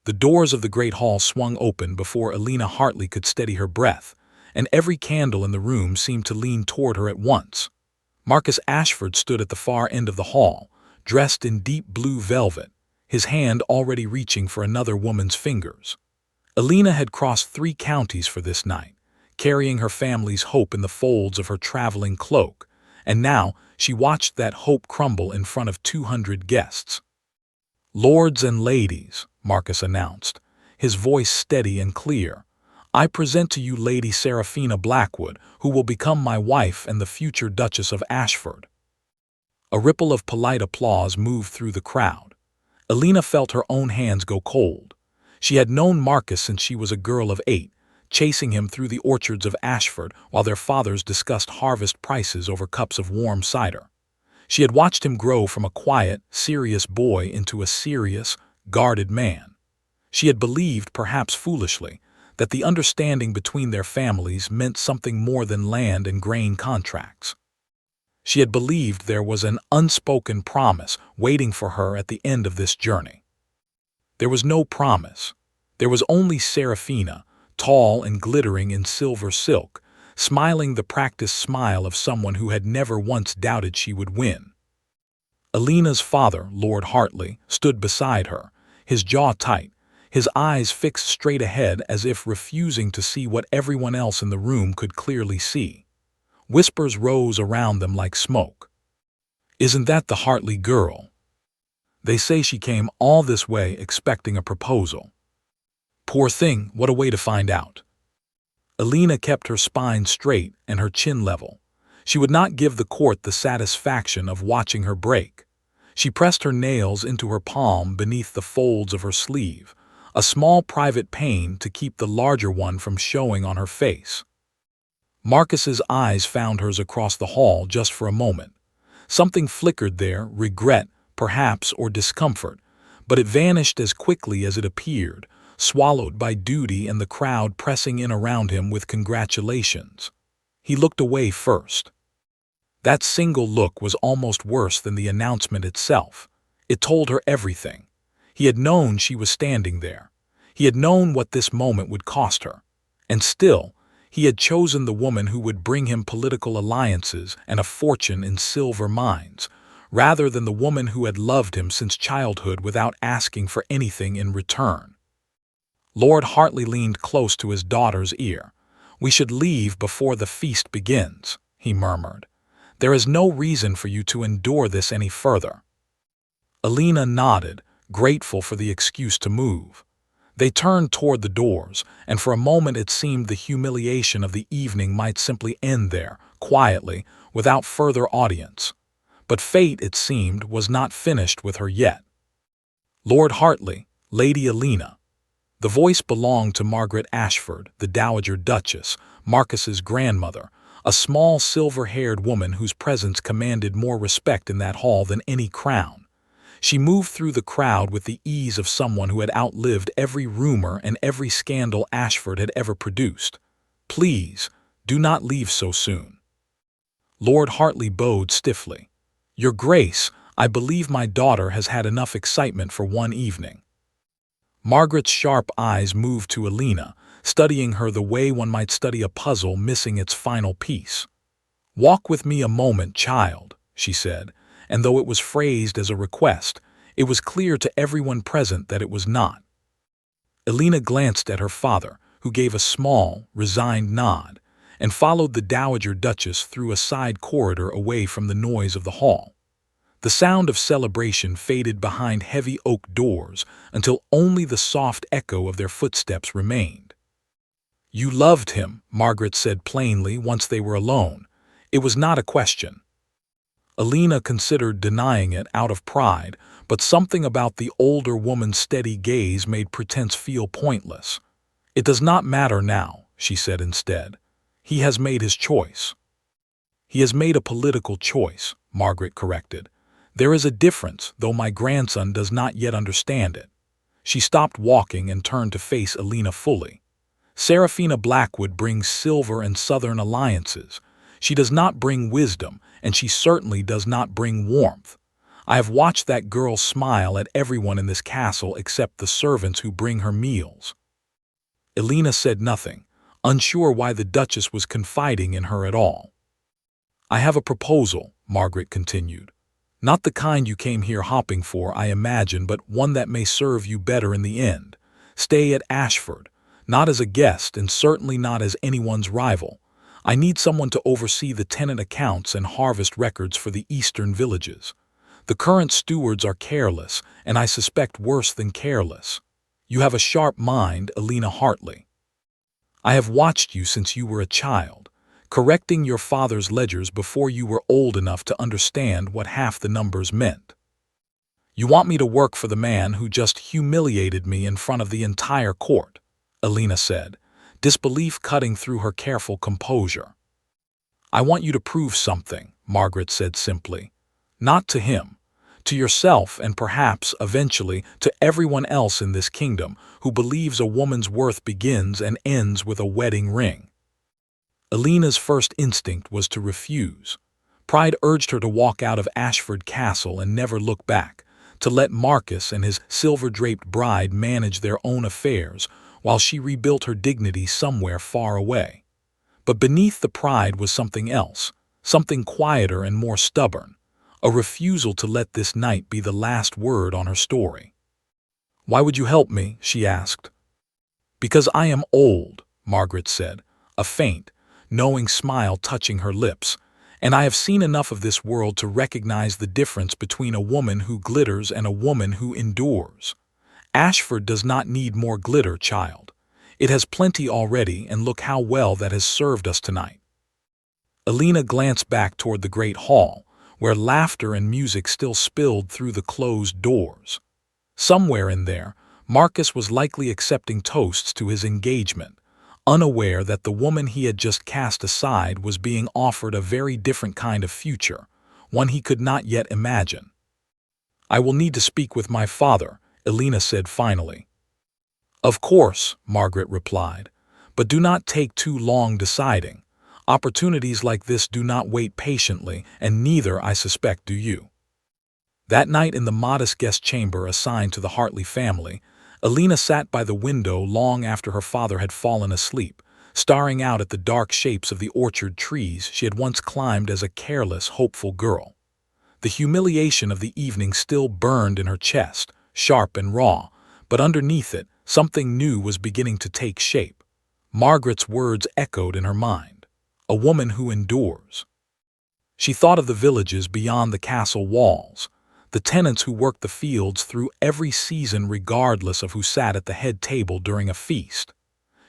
The doors of the great hall swung open before Alina Hartley could steady her breath, and every candle in the room seemed to lean toward her at once. Marcus Ashford stood at the far end of the hall, dressed in deep blue velvet, his hand already reaching for another woman's fingers. Alina had crossed 3 counties for this night, carrying her family's hope in the folds of her traveling cloak, and now she watched that hope crumble in front of 200 guests. "Lords and ladies," Marcus announced, his voice steady and clear, "I present to you Lady Seraphina Blackwood, who will become my wife and the future Duchess of Ashford." A ripple of polite applause moved through the crowd. Alina felt her own hands go cold. She had known Marcus since she was a girl of 8, chasing him through the orchards of Ashford while their fathers discussed harvest prices over cups of warm cider. She had watched him grow from a quiet, serious boy into a serious, guarded man. She had believed, perhaps foolishly, that the understanding between their families meant something more than land and grain contracts. She had believed there was an unspoken promise waiting for her at the end of this journey. There was no promise. There was only Seraphina, tall and glittering in silver silk, smiling the practiced smile of someone who had never once doubted she would win. Alina's father, Lord Hartley, stood beside her, his jaw tight, his eyes fixed straight ahead as if refusing to see what everyone else in the room could clearly see. Whispers rose around them like smoke. "Isn't that the Hartley girl? They say she came all this way expecting a proposal. Poor thing, what a way to find out." Alina kept her spine straight and her chin level. She would not give the court the satisfaction of watching her break. She pressed her nails into her palm beneath the folds of her sleeve, a small private pain to keep the larger one from showing on her face. Marcus's eyes found hers across the hall just for a moment. Something flickered there, regret, perhaps, or discomfort, but it vanished as quickly as it appeared, swallowed by duty and the crowd pressing in around him with congratulations. He looked away first. That single look was almost worse than the announcement itself. It told her everything. He had known she was standing there. He had known what this moment would cost her. And still, he had chosen the woman who would bring him political alliances and a fortune in silver mines, rather than the woman who had loved him since childhood without asking for anything in return. Lord Hartley leaned close to his daughter's ear. "We should leave before the feast begins," he murmured. "There is no reason for you to endure this any further." Alina nodded, grateful for the excuse to move. They turned toward the doors, and for a moment it seemed the humiliation of the evening might simply end there, quietly, without further audience. But fate, it seemed, was not finished with her yet. "Lord Hartley, Lady Alina." The voice belonged to Margaret Ashford, the Dowager Duchess, Marcus's grandmother, a small silver-haired woman whose presence commanded more respect in that hall than any crown. She moved through the crowd with the ease of someone who had outlived every rumor and every scandal Ashford had ever produced. "Please, do not leave so soon." Lord Hartley bowed stiffly. "Your Grace, I believe my daughter has had enough excitement for one evening." Margaret's sharp eyes moved to Alina, studying her the way one might study a puzzle missing its final piece. "Walk with me a moment, child," she said, and though it was phrased as a request, it was clear to everyone present that it was not. Alina glanced at her father, who gave a small, resigned nod, and followed the Dowager Duchess through a side corridor away from the noise of the hall. The sound of celebration faded behind heavy oak doors until only the soft echo of their footsteps remained. "You loved him," Margaret said plainly once they were alone. It was not a question. Alina considered denying it out of pride, but something about the older woman's steady gaze made pretense feel pointless. "It does not matter now," she said instead. "He has made his choice." "He has made a political choice," Margaret corrected. "There is a difference, though my grandson does not yet understand it." She stopped walking and turned to face Alina fully. "Seraphina Blackwood brings silver and southern alliances. She does not bring wisdom, and she certainly does not bring warmth. I have watched that girl smile at everyone in this castle except the servants who bring her meals." Elena said nothing, unsure why the Duchess was confiding in her at all. "I have a proposal," Margaret continued. "Not the kind you came here hopping for, I imagine, but one that may serve you better in the end. Stay at Ashford, not as a guest and certainly not as anyone's rival. I need someone to oversee the tenant accounts and harvest records for the eastern villages. The current stewards are careless, and I suspect worse than careless. You have a sharp mind, Elena Hartley. I have watched you since you were a child, correcting your father's ledgers before you were old enough to understand what half the numbers meant. You want me to work for the man who just humiliated me in front of the entire court," Elena said, disbelief cutting through her careful composure. "I want you to prove something," Margaret said simply. "Not to him. To yourself and perhaps, eventually, to everyone else in this kingdom who believes a woman's worth begins and ends with a wedding ring." Elena's first instinct was to refuse. Pride urged her to walk out of Ashford Castle and never look back, to let Marcus and his silver-draped bride manage their own affairs while she rebuilt her dignity somewhere far away. But beneath the pride was something else, something quieter and more stubborn. A refusal to let this night be the last word on her story. "Why would you help me?" she asked. "Because I am old," Margaret said, a faint, knowing smile touching her lips, "and I have seen enough of this world to recognize the difference between a woman who glitters and a woman who endures. Ashford does not need more glitter, child. It has plenty already, and look how well that has served us tonight." Elena glanced back toward the great hall, where laughter and music still spilled through the closed doors. Somewhere in there, Marcus was likely accepting toasts to his engagement, unaware that the woman he had just cast aside was being offered a very different kind of future, one he could not yet imagine. "I will need to speak with my father," Elena said finally. "Of course," Margaret replied, "but do not take too long deciding. Opportunities like this do not wait patiently, and neither, I suspect, do you." That night in the modest guest chamber assigned to the Hartley family, Elena sat by the window long after her father had fallen asleep, staring out at the dark shapes of the orchard trees she had once climbed as a careless, hopeful girl. The humiliation of the evening still burned in her chest, sharp and raw, but underneath it, something new was beginning to take shape. Margaret's words echoed in her mind. A woman who endures. She thought of the villages beyond the castle walls, the tenants who worked the fields through every season regardless of who sat at the head table during a feast.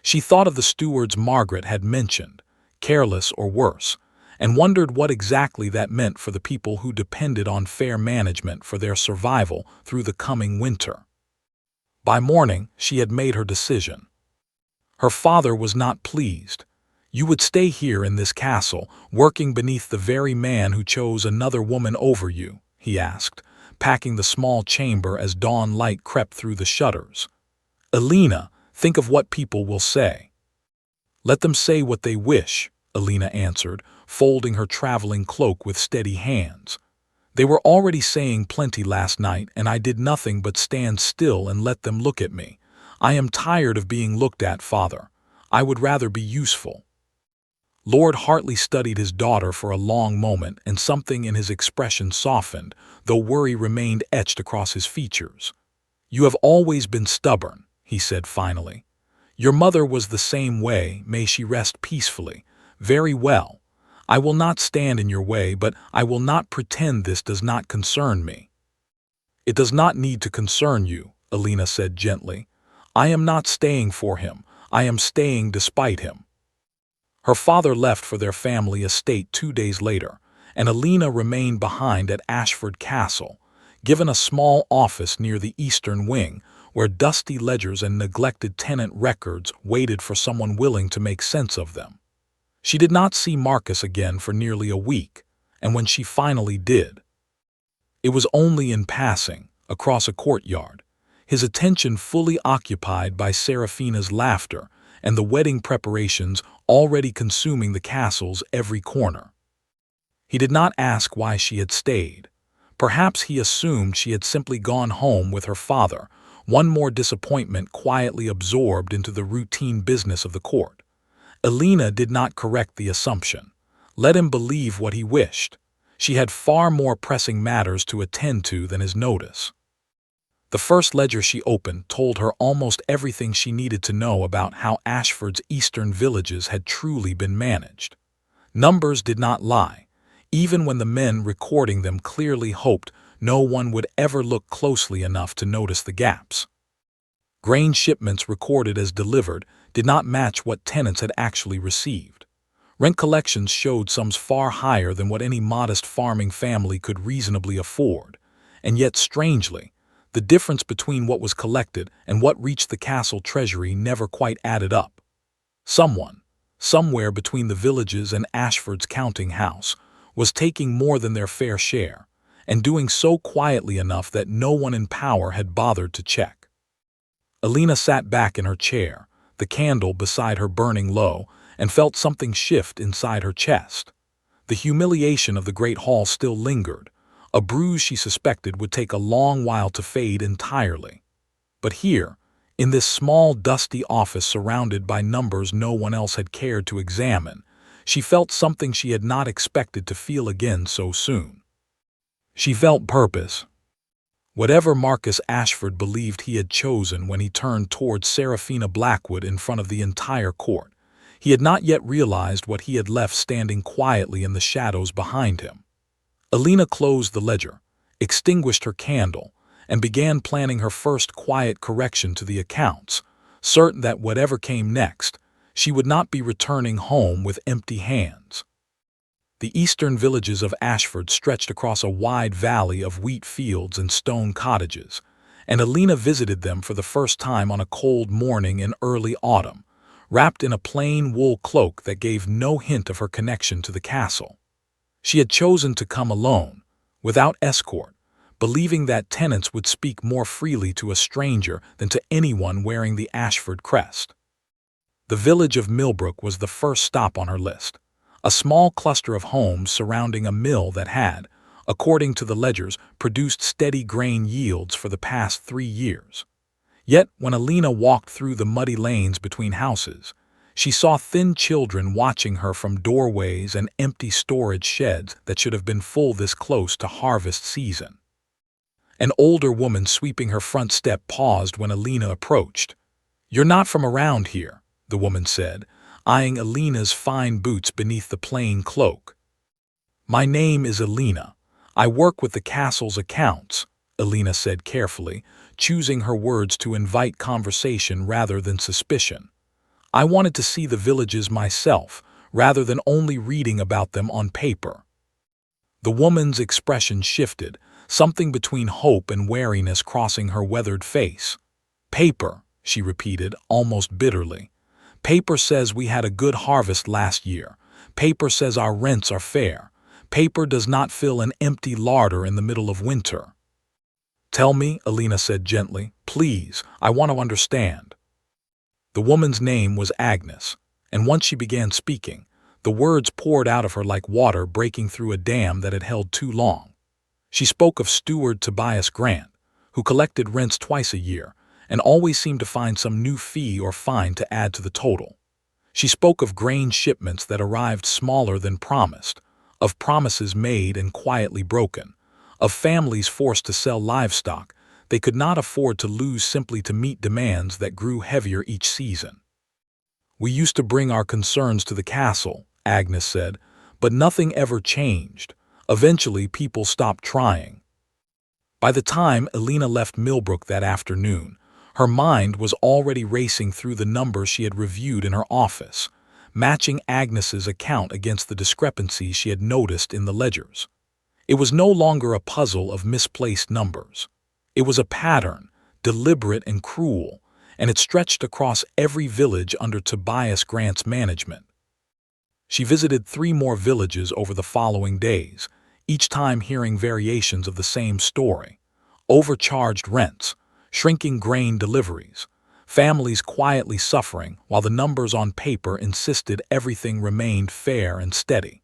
She thought of the stewards Margaret had mentioned, careless or worse, and wondered what exactly that meant for the people who depended on fair management for their survival through the coming winter. By morning, she had made her decision. Her father was not pleased. "You would stay here in this castle, working beneath the very man who chose another woman over you?" he asked, packing the small chamber as dawn light crept through the shutters. "Elena, think of what people will say." "Let them say what they wish," Elena answered, folding her traveling cloak with steady hands. "They were already saying plenty last night, and I did nothing but stand still and let them look at me. I am tired of being looked at, father. I would rather be useful." Lord Hartley studied his daughter for a long moment, and something in his expression softened, though worry remained etched across his features. "You have always been stubborn," he said finally. "Your mother was the same way, may she rest peacefully. Very well. I will not stand in your way, but I will not pretend this does not concern me." "It does not need to concern you," Elena said gently. "I am not staying for him. I am staying despite him." Her father left for their family estate 2 days later, and Elena remained behind at Ashford Castle, given a small office near the eastern wing, where dusty ledgers and neglected tenant records waited for someone willing to make sense of them. She did not see Marcus again for nearly a week, and when she finally did, it was only in passing, across a courtyard, his attention fully occupied by Seraphina's laughter and the wedding preparations already consuming the castle's every corner. He did not ask why she had stayed. Perhaps he assumed she had simply gone home with her father, one more disappointment quietly absorbed into the routine business of the court. Alina did not correct the assumption. Let him believe what he wished. She had far more pressing matters to attend to than his notice. The first ledger she opened told her almost everything she needed to know about how Ashford's eastern villages had truly been managed. Numbers did not lie, even when the men recording them clearly hoped no one would ever look closely enough to notice the gaps. Grain shipments recorded as delivered did not match what tenants had actually received. Rent collections showed sums far higher than what any modest farming family could reasonably afford, and yet strangely, the difference between what was collected and what reached the castle treasury never quite added up. Someone, somewhere between the villages and Ashford's counting house, was taking more than their fair share, and doing so quietly enough that no one in power had bothered to check. Alina sat back in her chair, the candle beside her burning low, and felt something shift inside her chest. The humiliation of the great hall still lingered, a bruise she suspected would take a long while to fade entirely. But here, in this small, dusty office surrounded by numbers no one else had cared to examine, she felt something she had not expected to feel again so soon. She felt purpose. Whatever Marcus Ashford believed he had chosen when he turned towards Seraphina Blackwood in front of the entire court, he had not yet realized what he had left standing quietly in the shadows behind him. Alina closed the ledger, extinguished her candle, and began planning her first quiet correction to the accounts, certain that whatever came next, she would not be returning home with empty hands. The eastern villages of Ashford stretched across a wide valley of wheat fields and stone cottages, and Alina visited them for the first time on a cold morning in early autumn, wrapped in a plain wool cloak that gave no hint of her connection to the castle. She had chosen to come alone, without escort, believing that tenants would speak more freely to a stranger than to anyone wearing the Ashford crest. The village of Millbrook was the first stop on her list, a small cluster of homes surrounding a mill that had, according to the ledgers, produced steady grain yields for the past 3 years. Yet when Alina walked through the muddy lanes between houses, she saw thin children watching her from doorways and empty storage sheds that should have been full this close to harvest season. An older woman sweeping her front step paused when Alina approached. "You're not from around here," the woman said, eyeing Alina's fine boots beneath the plain cloak. "My name is Alina. I work with the castle's accounts," Alina said carefully, choosing her words to invite conversation rather than suspicion. "I wanted to see the villages myself, rather than only reading about them on paper." The woman's expression shifted, something between hope and wariness crossing her weathered face. "Paper," she repeated, almost bitterly. "Paper says we had a good harvest last year. Paper says our rents are fair. Paper does not fill an empty larder in the middle of winter." "Tell me," Alina said gently. "Please, I want to understand." The woman's name was Agnes, and once she began speaking, the words poured out of her like water breaking through a dam that had held too long. She spoke of steward Tobias Grant, who collected rents twice a year, and always seemed to find some new fee or fine to add to the total. She spoke of grain shipments that arrived smaller than promised, of promises made and quietly broken, of families forced to sell livestock they could not afford to lose simply to meet demands that grew heavier each season. "We used to bring our concerns to the castle," Agnes said, "but nothing ever changed. Eventually people stopped trying." By the time Alina left Millbrook that afternoon, her mind was already racing through the numbers she had reviewed in her office, matching Agnes's account against the discrepancies she had noticed in the ledgers. It was no longer a puzzle of misplaced numbers. It was a pattern, deliberate and cruel, and it stretched across every village under Tobias Grant's management. She visited 3 more villages over the following days, each time hearing variations of the same story: overcharged rents, shrinking grain deliveries, families quietly suffering while the numbers on paper insisted everything remained fair and steady.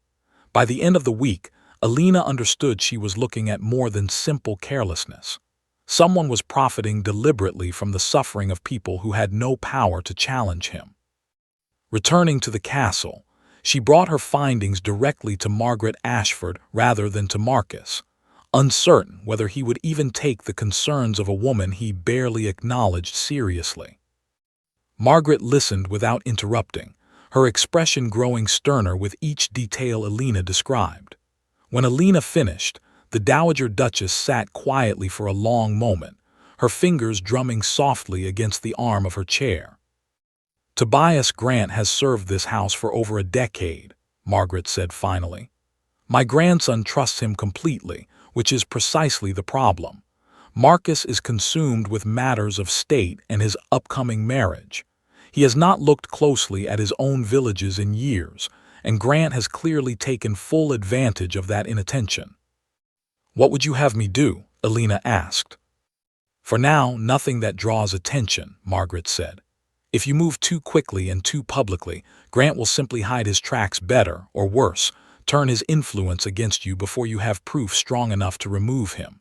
By the end of the week, Alina understood she was looking at more than simple carelessness. Someone was profiting deliberately from the suffering of people who had no power to challenge him. Returning to the castle, she brought her findings directly to Margaret Ashford rather than to Marcus, uncertain whether he would even take the concerns of a woman he barely acknowledged seriously. Margaret listened without interrupting, her expression growing sterner with each detail Alina described. When Alina finished, the Dowager Duchess sat quietly for a long moment, her fingers drumming softly against the arm of her chair. "Tobias Grant has served this house for over a decade," Margaret said finally. "My grandson trusts him completely, which is precisely the problem. Marcus is consumed with matters of state and his upcoming marriage. He has not looked closely at his own villages in years, and Grant has clearly taken full advantage of that inattention." "What would you have me do?" Alina asked. "For now, nothing that draws attention," Margaret said. "If you move too quickly and too publicly, Grant will simply hide his tracks better, or worse, turn his influence against you before you have proof strong enough to remove him.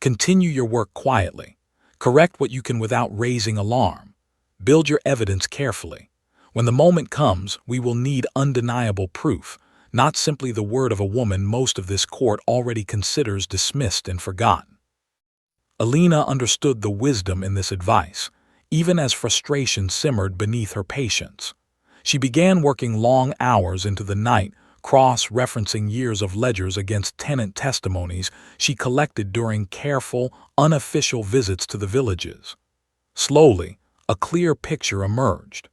Continue your work quietly. Correct what you can without raising alarm. Build your evidence carefully. When the moment comes, we will need undeniable proof, not simply the word of a woman most of this court already considers dismissed and forgotten." Alina understood the wisdom in this advice, even as frustration simmered beneath her patience. She began working long hours into the night, cross-referencing years of ledgers against tenant testimonies she collected during careful, unofficial visits to the villages. Slowly, a clear picture emerged.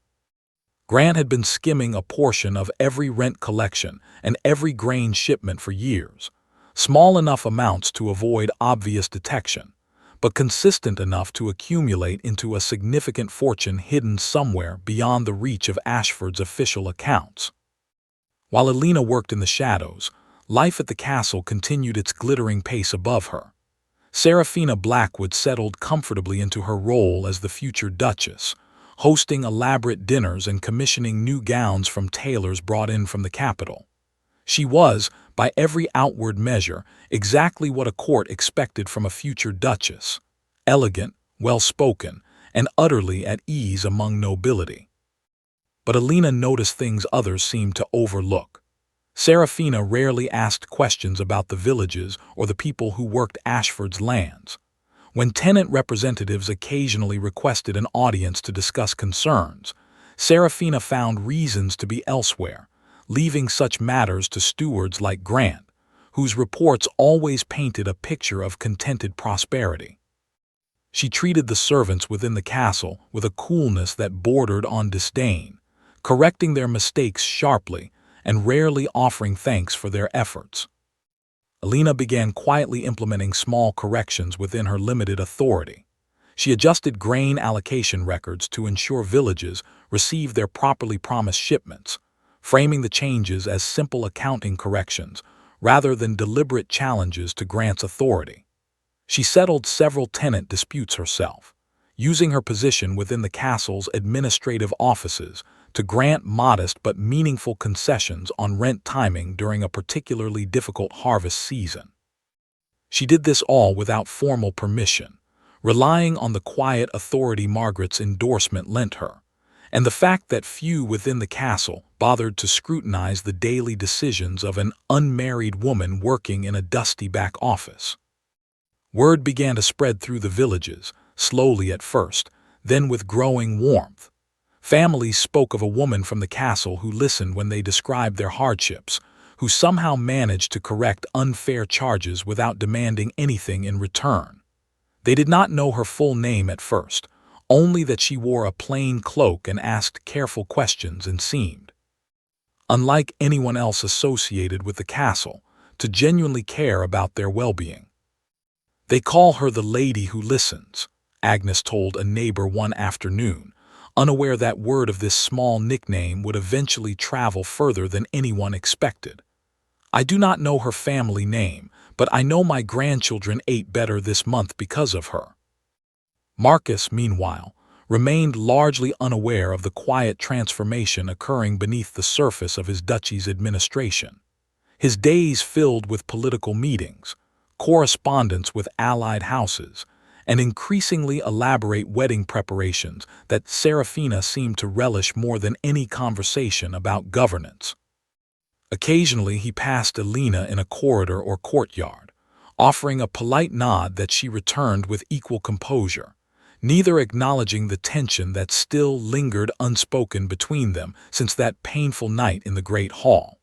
Grant had been skimming a portion of every rent collection and every grain shipment for years, small enough amounts to avoid obvious detection, but consistent enough to accumulate into a significant fortune hidden somewhere beyond the reach of Ashford's official accounts. While Alina worked in the shadows, life at the castle continued its glittering pace above her. Seraphina Blackwood settled comfortably into her role as the future Duchess, hosting elaborate dinners and commissioning new gowns from tailors brought in from the capital. She was, by every outward measure, exactly what a court expected from a future Duchess: elegant, well-spoken, and utterly at ease among nobility. But Alina noticed things others seemed to overlook. Seraphina rarely asked questions about the villages or the people who worked Ashford's lands. When tenant representatives occasionally requested an audience to discuss concerns, Seraphina found reasons to be elsewhere, leaving such matters to stewards like Grant, whose reports always painted a picture of contented prosperity. She treated the servants within the castle with a coolness that bordered on disdain, correcting their mistakes sharply and rarely offering thanks for their efforts. Alina began quietly implementing small corrections within her limited authority. She adjusted grain allocation records to ensure villages received their properly promised shipments, framing the changes as simple accounting corrections rather than deliberate challenges to Grant's authority. She settled several tenant disputes herself, using her position within the castle's administrative offices to grant modest but meaningful concessions on rent timing during a particularly difficult harvest season. She did this all without formal permission, relying on the quiet authority Margaret's endorsement lent her, and the fact that few within the castle bothered to scrutinize the daily decisions of an unmarried woman working in a dusty back office. Word began to spread through the villages, slowly at first, then with growing warmth. Families spoke of a woman from the castle who listened when they described their hardships, who somehow managed to correct unfair charges without demanding anything in return. They did not know her full name at first, only that she wore a plain cloak and asked careful questions and seemed, unlike anyone else associated with the castle, to genuinely care about their well-being. "They call her the lady who listens," Agnes told a neighbor one afternoon, unaware that word of this small nickname would eventually travel further than anyone expected. "I do not know her family name, but I know my grandchildren ate better this month because of her." Marcus, meanwhile, remained largely unaware of the quiet transformation occurring beneath the surface of his duchy's administration. His days filled with political meetings, correspondence with allied houses, and increasingly elaborate wedding preparations that Serafina seemed to relish more than any conversation about governance. Occasionally he passed Alina in a corridor or courtyard, offering a polite nod that she returned with equal composure, neither acknowledging the tension that still lingered unspoken between them since that painful night in the great hall.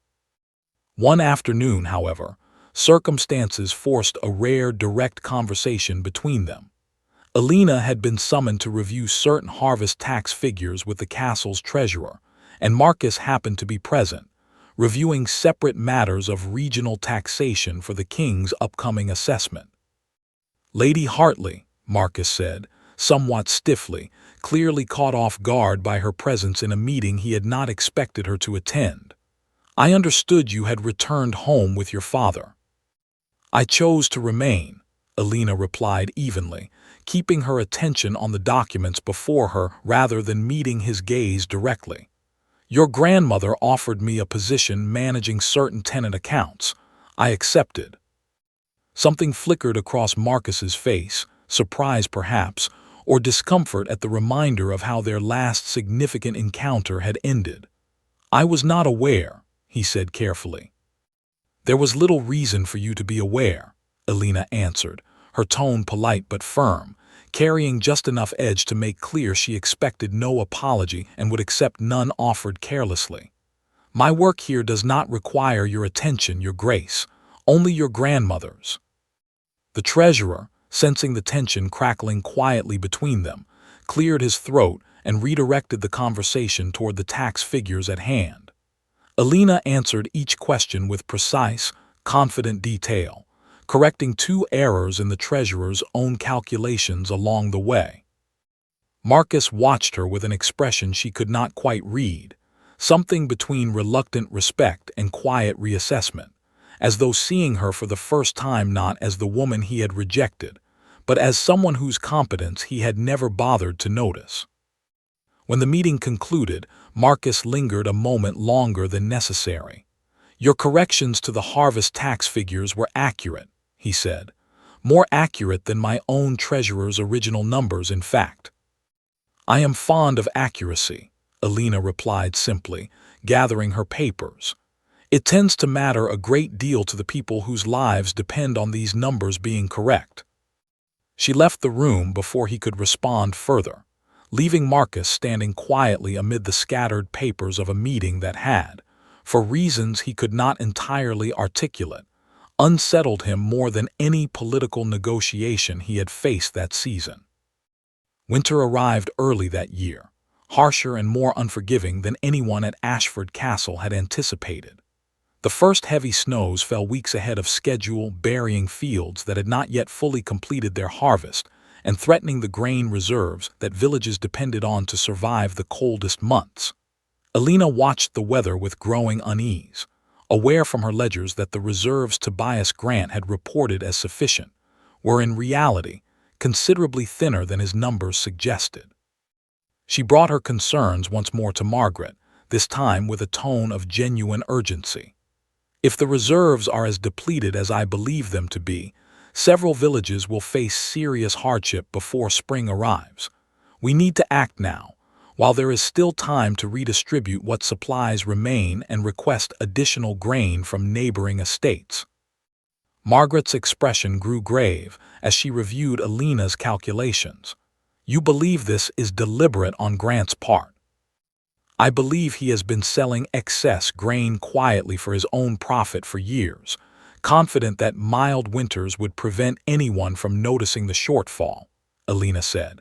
One afternoon, however, circumstances forced a rare direct conversation between them. Alina had been summoned to review certain harvest tax figures with the castle's treasurer, and Marcus happened to be present, reviewing separate matters of regional taxation for the king's upcoming assessment. "Lady Hartley," Marcus said, somewhat stiffly, clearly caught off guard by her presence in a meeting he had not expected her to attend. "I understood you had returned home with your father." "I chose to remain," Alina replied evenly, keeping her attention on the documents before her rather than meeting his gaze directly. "Your grandmother offered me a position managing certain tenant accounts. I accepted." Something flickered across Marcus's face, surprise perhaps, or discomfort at the reminder of how their last significant encounter had ended. "I was not aware," he said carefully. "There was little reason for you to be aware," Alina answered, her tone polite but firm, carrying just enough edge to make clear she expected no apology and would accept none offered carelessly. "My work here does not require your attention, Your Grace, only your grandmother's." The treasurer, sensing the tension crackling quietly between them, cleared his throat and redirected the conversation toward the tax figures at hand. Alina answered each question with precise, confident detail, correcting 2 errors in the treasurer's own calculations along the way. Marcus watched her with an expression she could not quite read, something between reluctant respect and quiet reassessment, as though seeing her for the first time not as the woman he had rejected, but as someone whose competence he had never bothered to notice. When the meeting concluded, Marcus lingered a moment longer than necessary. "Your corrections to the harvest tax figures were accurate," he said. "More accurate than my own treasurer's original numbers, in fact." "I am fond of accuracy," Alina replied simply, gathering her papers. "It tends to matter a great deal to the people whose lives depend on these numbers being correct." She left the room before he could respond further, leaving Marcus standing quietly amid the scattered papers of a meeting that had, for reasons he could not entirely articulate, unsettled him more than any political negotiation he had faced that season. Winter arrived early that year, harsher and more unforgiving than anyone at Ashford Castle had anticipated. The first heavy snows fell weeks ahead of schedule, burying fields that had not yet fully completed their harvest and threatening the grain reserves that villages depended on to survive the coldest months. Alina watched the weather with growing unease, aware from her ledgers that the reserves Tobias Grant had reported as sufficient were in reality considerably thinner than his numbers suggested. She brought her concerns once more to Margaret, this time with a tone of genuine urgency. "If the reserves are as depleted as I believe them to be, several villages will face serious hardship before spring arrives. We need to act now, while there is still time to redistribute what supplies remain and request additional grain from neighboring estates." Margaret's expression grew grave as she reviewed Alina's calculations. "You believe this is deliberate on Grant's part?" "I believe he has been selling excess grain quietly for his own profit for years, confident that mild winters would prevent anyone from noticing the shortfall," Alina said.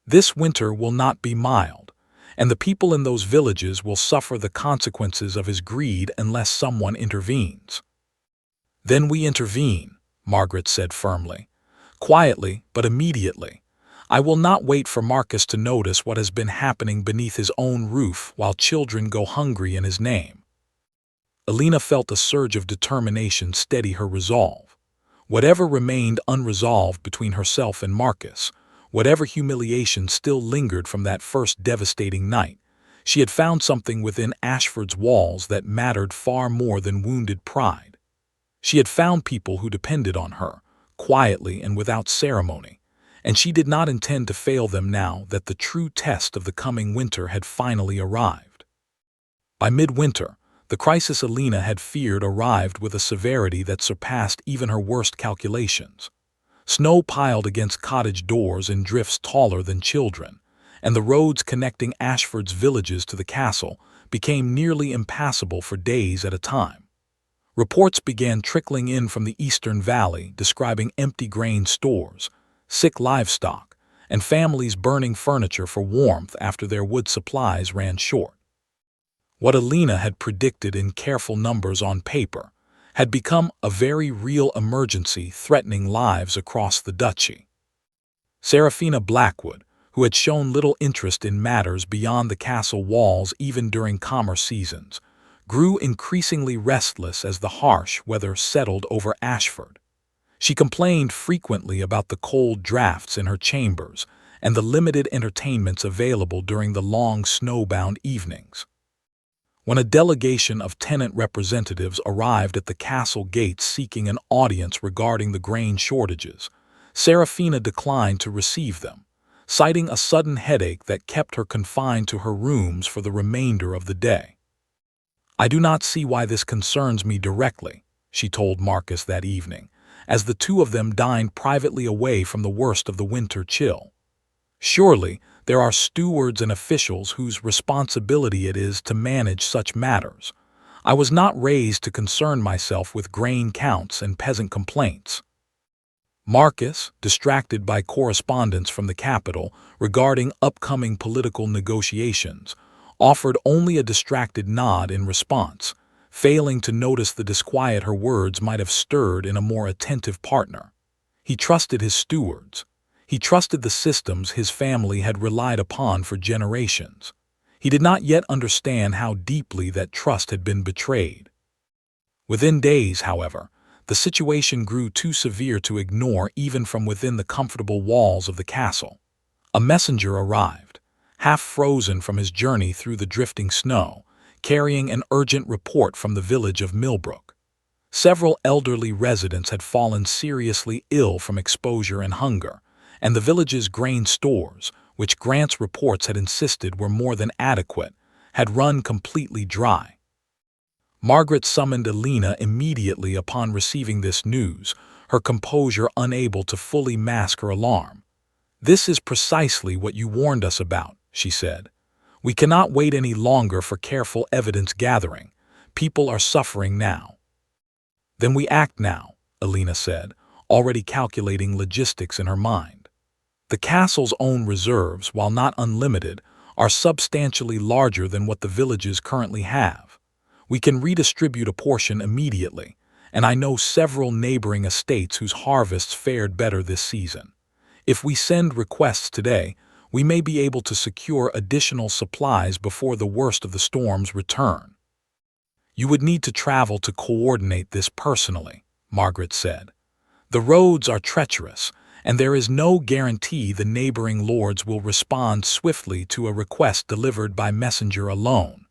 "This winter will not be mild, and the people in those villages will suffer the consequences of his greed unless someone intervenes." "Then we intervene," Margaret said firmly. "Quietly, but immediately. I will not wait for Marcus to notice what has been happening beneath his own roof while children go hungry in his name." Alina felt a surge of determination steady her resolve. Whatever remained unresolved between herself and Marcus, whatever humiliation still lingered from that first devastating night, she had found something within Ashford's walls that mattered far more than wounded pride. She had found people who depended on her, quietly and without ceremony, and she did not intend to fail them now that the true test of the coming winter had finally arrived. By midwinter, the crisis Alina had feared arrived with a severity that surpassed even her worst calculations. Snow piled against cottage doors in drifts taller than children, and the roads connecting Ashford's villages to the castle became nearly impassable for days at a time. Reports began trickling in from the eastern valley describing empty grain stores, sick livestock, and families burning furniture for warmth after their wood supplies ran short. What Alina had predicted in careful numbers on paper had become a very real emergency threatening lives across the duchy. Seraphina Blackwood, who had shown little interest in matters beyond the castle walls even during calmer seasons, grew increasingly restless as the harsh weather settled over Ashford. She complained frequently about the cold drafts in her chambers and the limited entertainments available during the long snowbound evenings. When a delegation of tenant representatives arrived at the castle gates seeking an audience regarding the grain shortages, Seraphina declined to receive them, citing a sudden headache that kept her confined to her rooms for the remainder of the day. "I do not see why this concerns me directly," she told Marcus that evening, as the two of them dined privately away from the worst of the winter chill. "Surely there are stewards and officials whose responsibility it is to manage such matters. I was not raised to concern myself with grain counts and peasant complaints." Marcus, distracted by correspondence from the capital regarding upcoming political negotiations, offered only a distracted nod in response, failing to notice the disquiet her words might have stirred in a more attentive partner. He trusted his stewards. He trusted the systems his family had relied upon for generations. He did not yet understand how deeply that trust had been betrayed. Within days, however, the situation grew too severe to ignore even from within the comfortable walls of the castle. A messenger arrived, half frozen from his journey through the drifting snow, carrying an urgent report from the village of Millbrook. Several elderly residents had fallen seriously ill from exposure and hunger, and the village's grain stores, which Grant's reports had insisted were more than adequate, had run completely dry. Margaret summoned Alina immediately upon receiving this news, her composure unable to fully mask her alarm. "This is precisely what you warned us about," she said. "We cannot wait any longer for careful evidence gathering. People are suffering now." "Then we act now," Alina said, already calculating logistics in her mind. The castle's own reserves, while not unlimited, are substantially larger than what the villages currently have. We can redistribute a portion immediately, and I know several neighboring estates whose harvests fared better this season. If we send requests today, we may be able to secure additional supplies before the worst of the storms return. "You would need to travel to coordinate this personally," Margaret said. "The roads are treacherous, and there is no guarantee the neighboring lords will respond swiftly to a request delivered by messenger alone."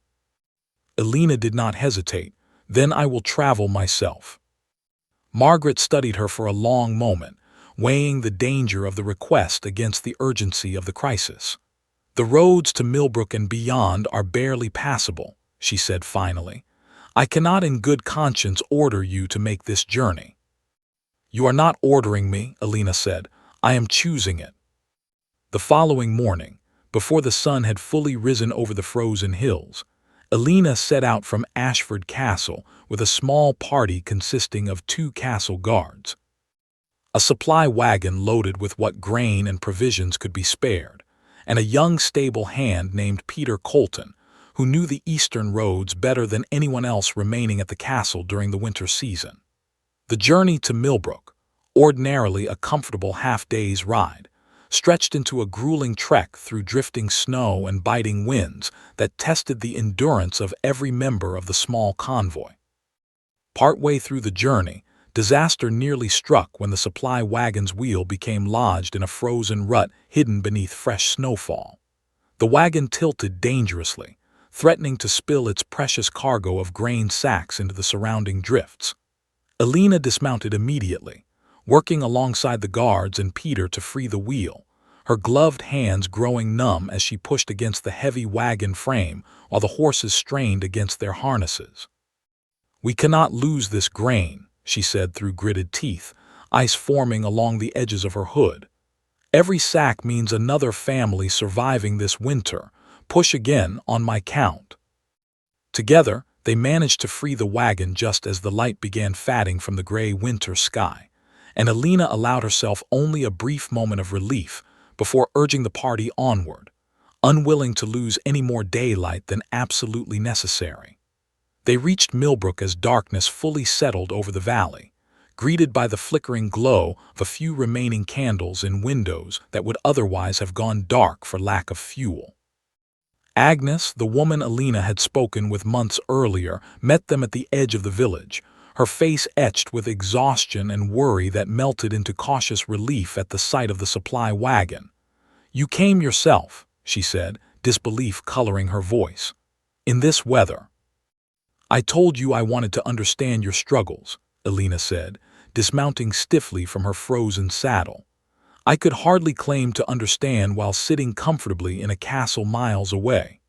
Alina did not hesitate. "Then I will travel myself." Margaret studied her for a long moment, weighing the danger of the request against the urgency of the crisis. "The roads to Millbrook and beyond are barely passable," she said finally. "I cannot in good conscience order you to make this journey." "You are not ordering me," Alina said. "I am choosing it." The following morning, before the sun had fully risen over the frozen hills, Alina set out from Ashford Castle with a small party consisting of 2 castle guards. A supply wagon loaded with what grain and provisions could be spared, and a young stable hand named Peter Colton, who knew the eastern roads better than anyone else remaining at the castle during the winter season. The journey to Millbrook, ordinarily a comfortable half-day's ride, stretched into a grueling trek through drifting snow and biting winds that tested the endurance of every member of the small convoy. Partway through the journey, disaster nearly struck when the supply wagon's wheel became lodged in a frozen rut hidden beneath fresh snowfall. The wagon tilted dangerously, threatening to spill its precious cargo of grain sacks into the surrounding drifts. Alina dismounted immediately, working alongside the guards and Peter to free the wheel, her gloved hands growing numb as she pushed against the heavy wagon frame while the horses strained against their harnesses. "We cannot lose this grain," she said through gritted teeth, ice forming along the edges of her hood. "Every sack means another family surviving this winter. Push again on my count." Together, they managed to free the wagon just as the light began fading from the gray winter sky, and Alina allowed herself only a brief moment of relief before urging the party onward, unwilling to lose any more daylight than absolutely necessary. They reached Millbrook as darkness fully settled over the valley, greeted by the flickering glow of a few remaining candles in windows that would otherwise have gone dark for lack of fuel. Agnes, the woman Alina had spoken with months earlier, met them at the edge of the village, her face etched with exhaustion and worry that melted into cautious relief at the sight of the supply wagon. "You came yourself," she said, disbelief coloring her voice. "In this weather." "I told you I wanted to understand your struggles," Alina said, dismounting stiffly from her frozen saddle. "I could hardly claim to understand while sitting comfortably in a castle miles away."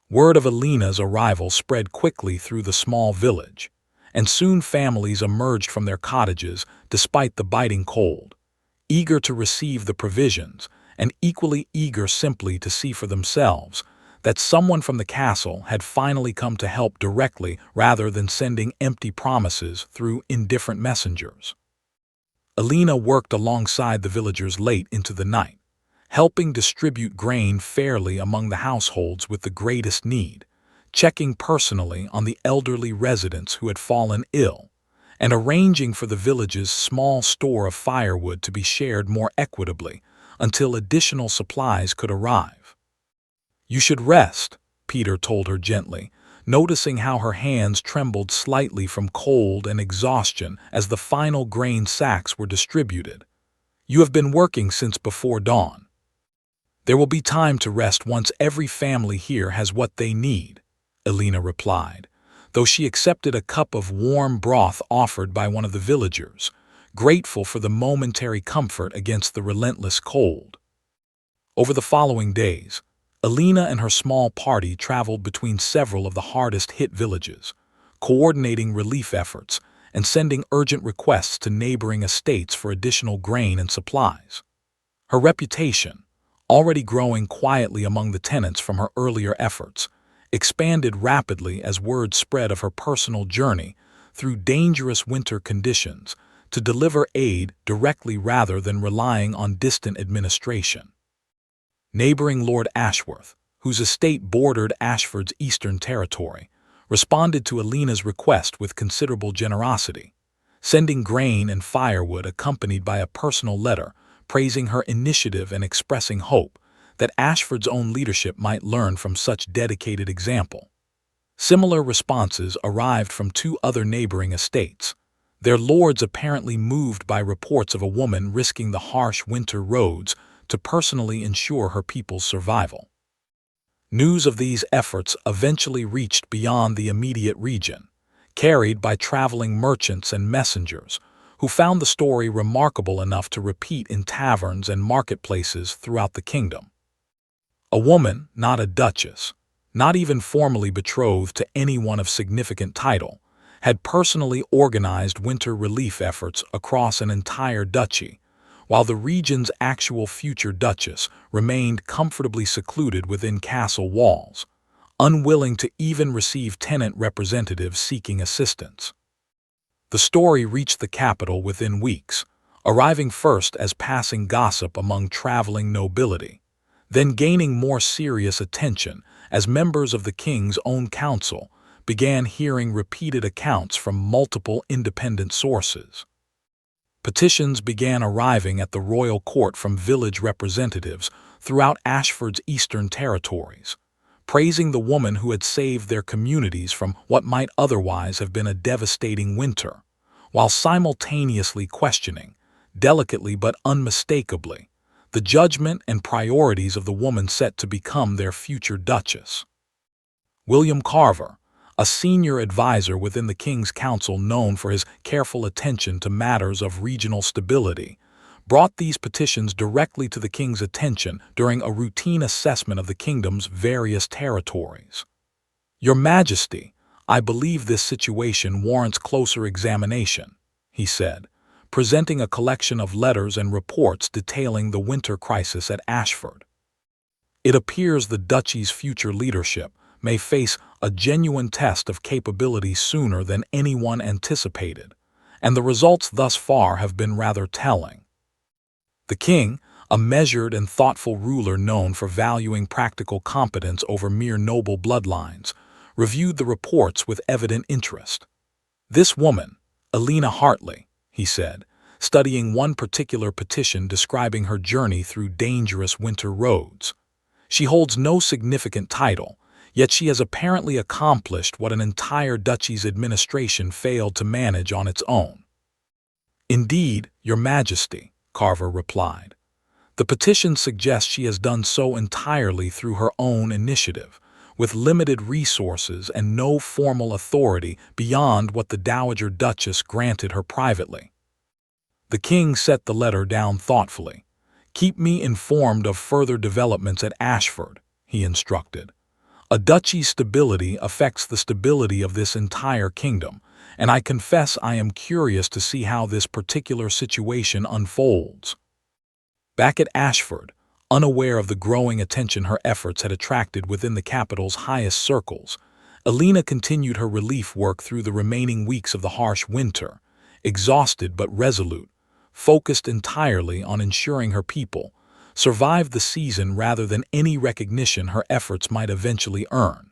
Word of Alina's arrival spread quickly through the small village, and soon families emerged from their cottages despite the biting cold, eager to receive the provisions and equally eager simply to see for themselves that someone from the castle had finally come to help directly rather than sending empty promises through indifferent messengers. Alina worked alongside the villagers late into the night, helping distribute grain fairly among the households with the greatest need, checking personally on the elderly residents who had fallen ill, and arranging for the village's small store of firewood to be shared more equitably until additional supplies could arrive. "You should rest," Peter told her gently, noticing how her hands trembled slightly from cold and exhaustion as the final grain sacks were distributed. "You have been working since before dawn." "There will be time to rest once every family here has what they need," Alina replied, though she accepted a cup of warm broth offered by one of the villagers, grateful for the momentary comfort against the relentless cold. Over the following days, Alina and her small party traveled between several of the hardest-hit villages, coordinating relief efforts and sending urgent requests to neighboring estates for additional grain and supplies. Her reputation, already growing quietly among the tenants from her earlier efforts, expanded rapidly as word spread of her personal journey through dangerous winter conditions to deliver aid directly rather than relying on distant administration. Neighboring Lord Ashworth, whose estate bordered Ashford's eastern territory, responded to Alina's request with considerable generosity, sending grain and firewood accompanied by a personal letter praising her initiative and expressing hope that Ashford's own leadership might learn from such dedicated example. Similar responses arrived from two other neighboring estates, their lords apparently moved by reports of a woman risking the harsh winter roads to personally ensure her people's survival. News of these efforts eventually reached beyond the immediate region, carried by traveling merchants and messengers who found the story remarkable enough to repeat in taverns and marketplaces throughout the kingdom. A woman, not a duchess, not even formally betrothed to anyone of significant title, had personally organized winter relief efforts across an entire duchy, while the region's actual future duchess remained comfortably secluded within castle walls, unwilling to even receive tenant representatives seeking assistance. The story reached the capital within weeks, arriving first as passing gossip among traveling nobility, then gaining more serious attention as members of the king's own council began hearing repeated accounts from multiple independent sources. Petitions began arriving at the royal court from village representatives throughout Ashford's eastern territories, praising the woman who had saved their communities from what might otherwise have been a devastating winter, while simultaneously questioning, delicately but unmistakably, the judgment and priorities of the woman set to become their future duchess. William Carver, a senior advisor within the king's council known for his careful attention to matters of regional stability, brought these petitions directly to the king's attention during a routine assessment of the kingdom's various territories. "Your Majesty, I believe this situation warrants closer examination," he said, presenting a collection of letters and reports detailing the winter crisis at Ashford. "It appears the duchy's future leadership may face a genuine test of capability sooner than anyone anticipated, and the results thus far have been rather telling." The king, a measured and thoughtful ruler known for valuing practical competence over mere noble bloodlines, reviewed the reports with evident interest. "This woman, Alina Hartley," he said, studying one particular petition describing her journey through dangerous winter roads. "She holds no significant title, yet she has apparently accomplished what an entire duchy's administration failed to manage on its own." "Indeed, Your Majesty," Carver replied. "The petition suggests she has done so entirely through her own initiative, with limited resources and no formal authority beyond what the Dowager Duchess granted her privately." The king set the letter down thoughtfully. "Keep me informed of further developments at Ashford," he instructed. "A duchy's stability affects the stability of this entire kingdom, and I confess I am curious to see how this particular situation unfolds." Back at Ashford, unaware of the growing attention her efforts had attracted within the capital's highest circles, Alina continued her relief work through the remaining weeks of the harsh winter, exhausted but resolute, focused entirely on ensuring her people survived the season rather than any recognition her efforts might eventually earn.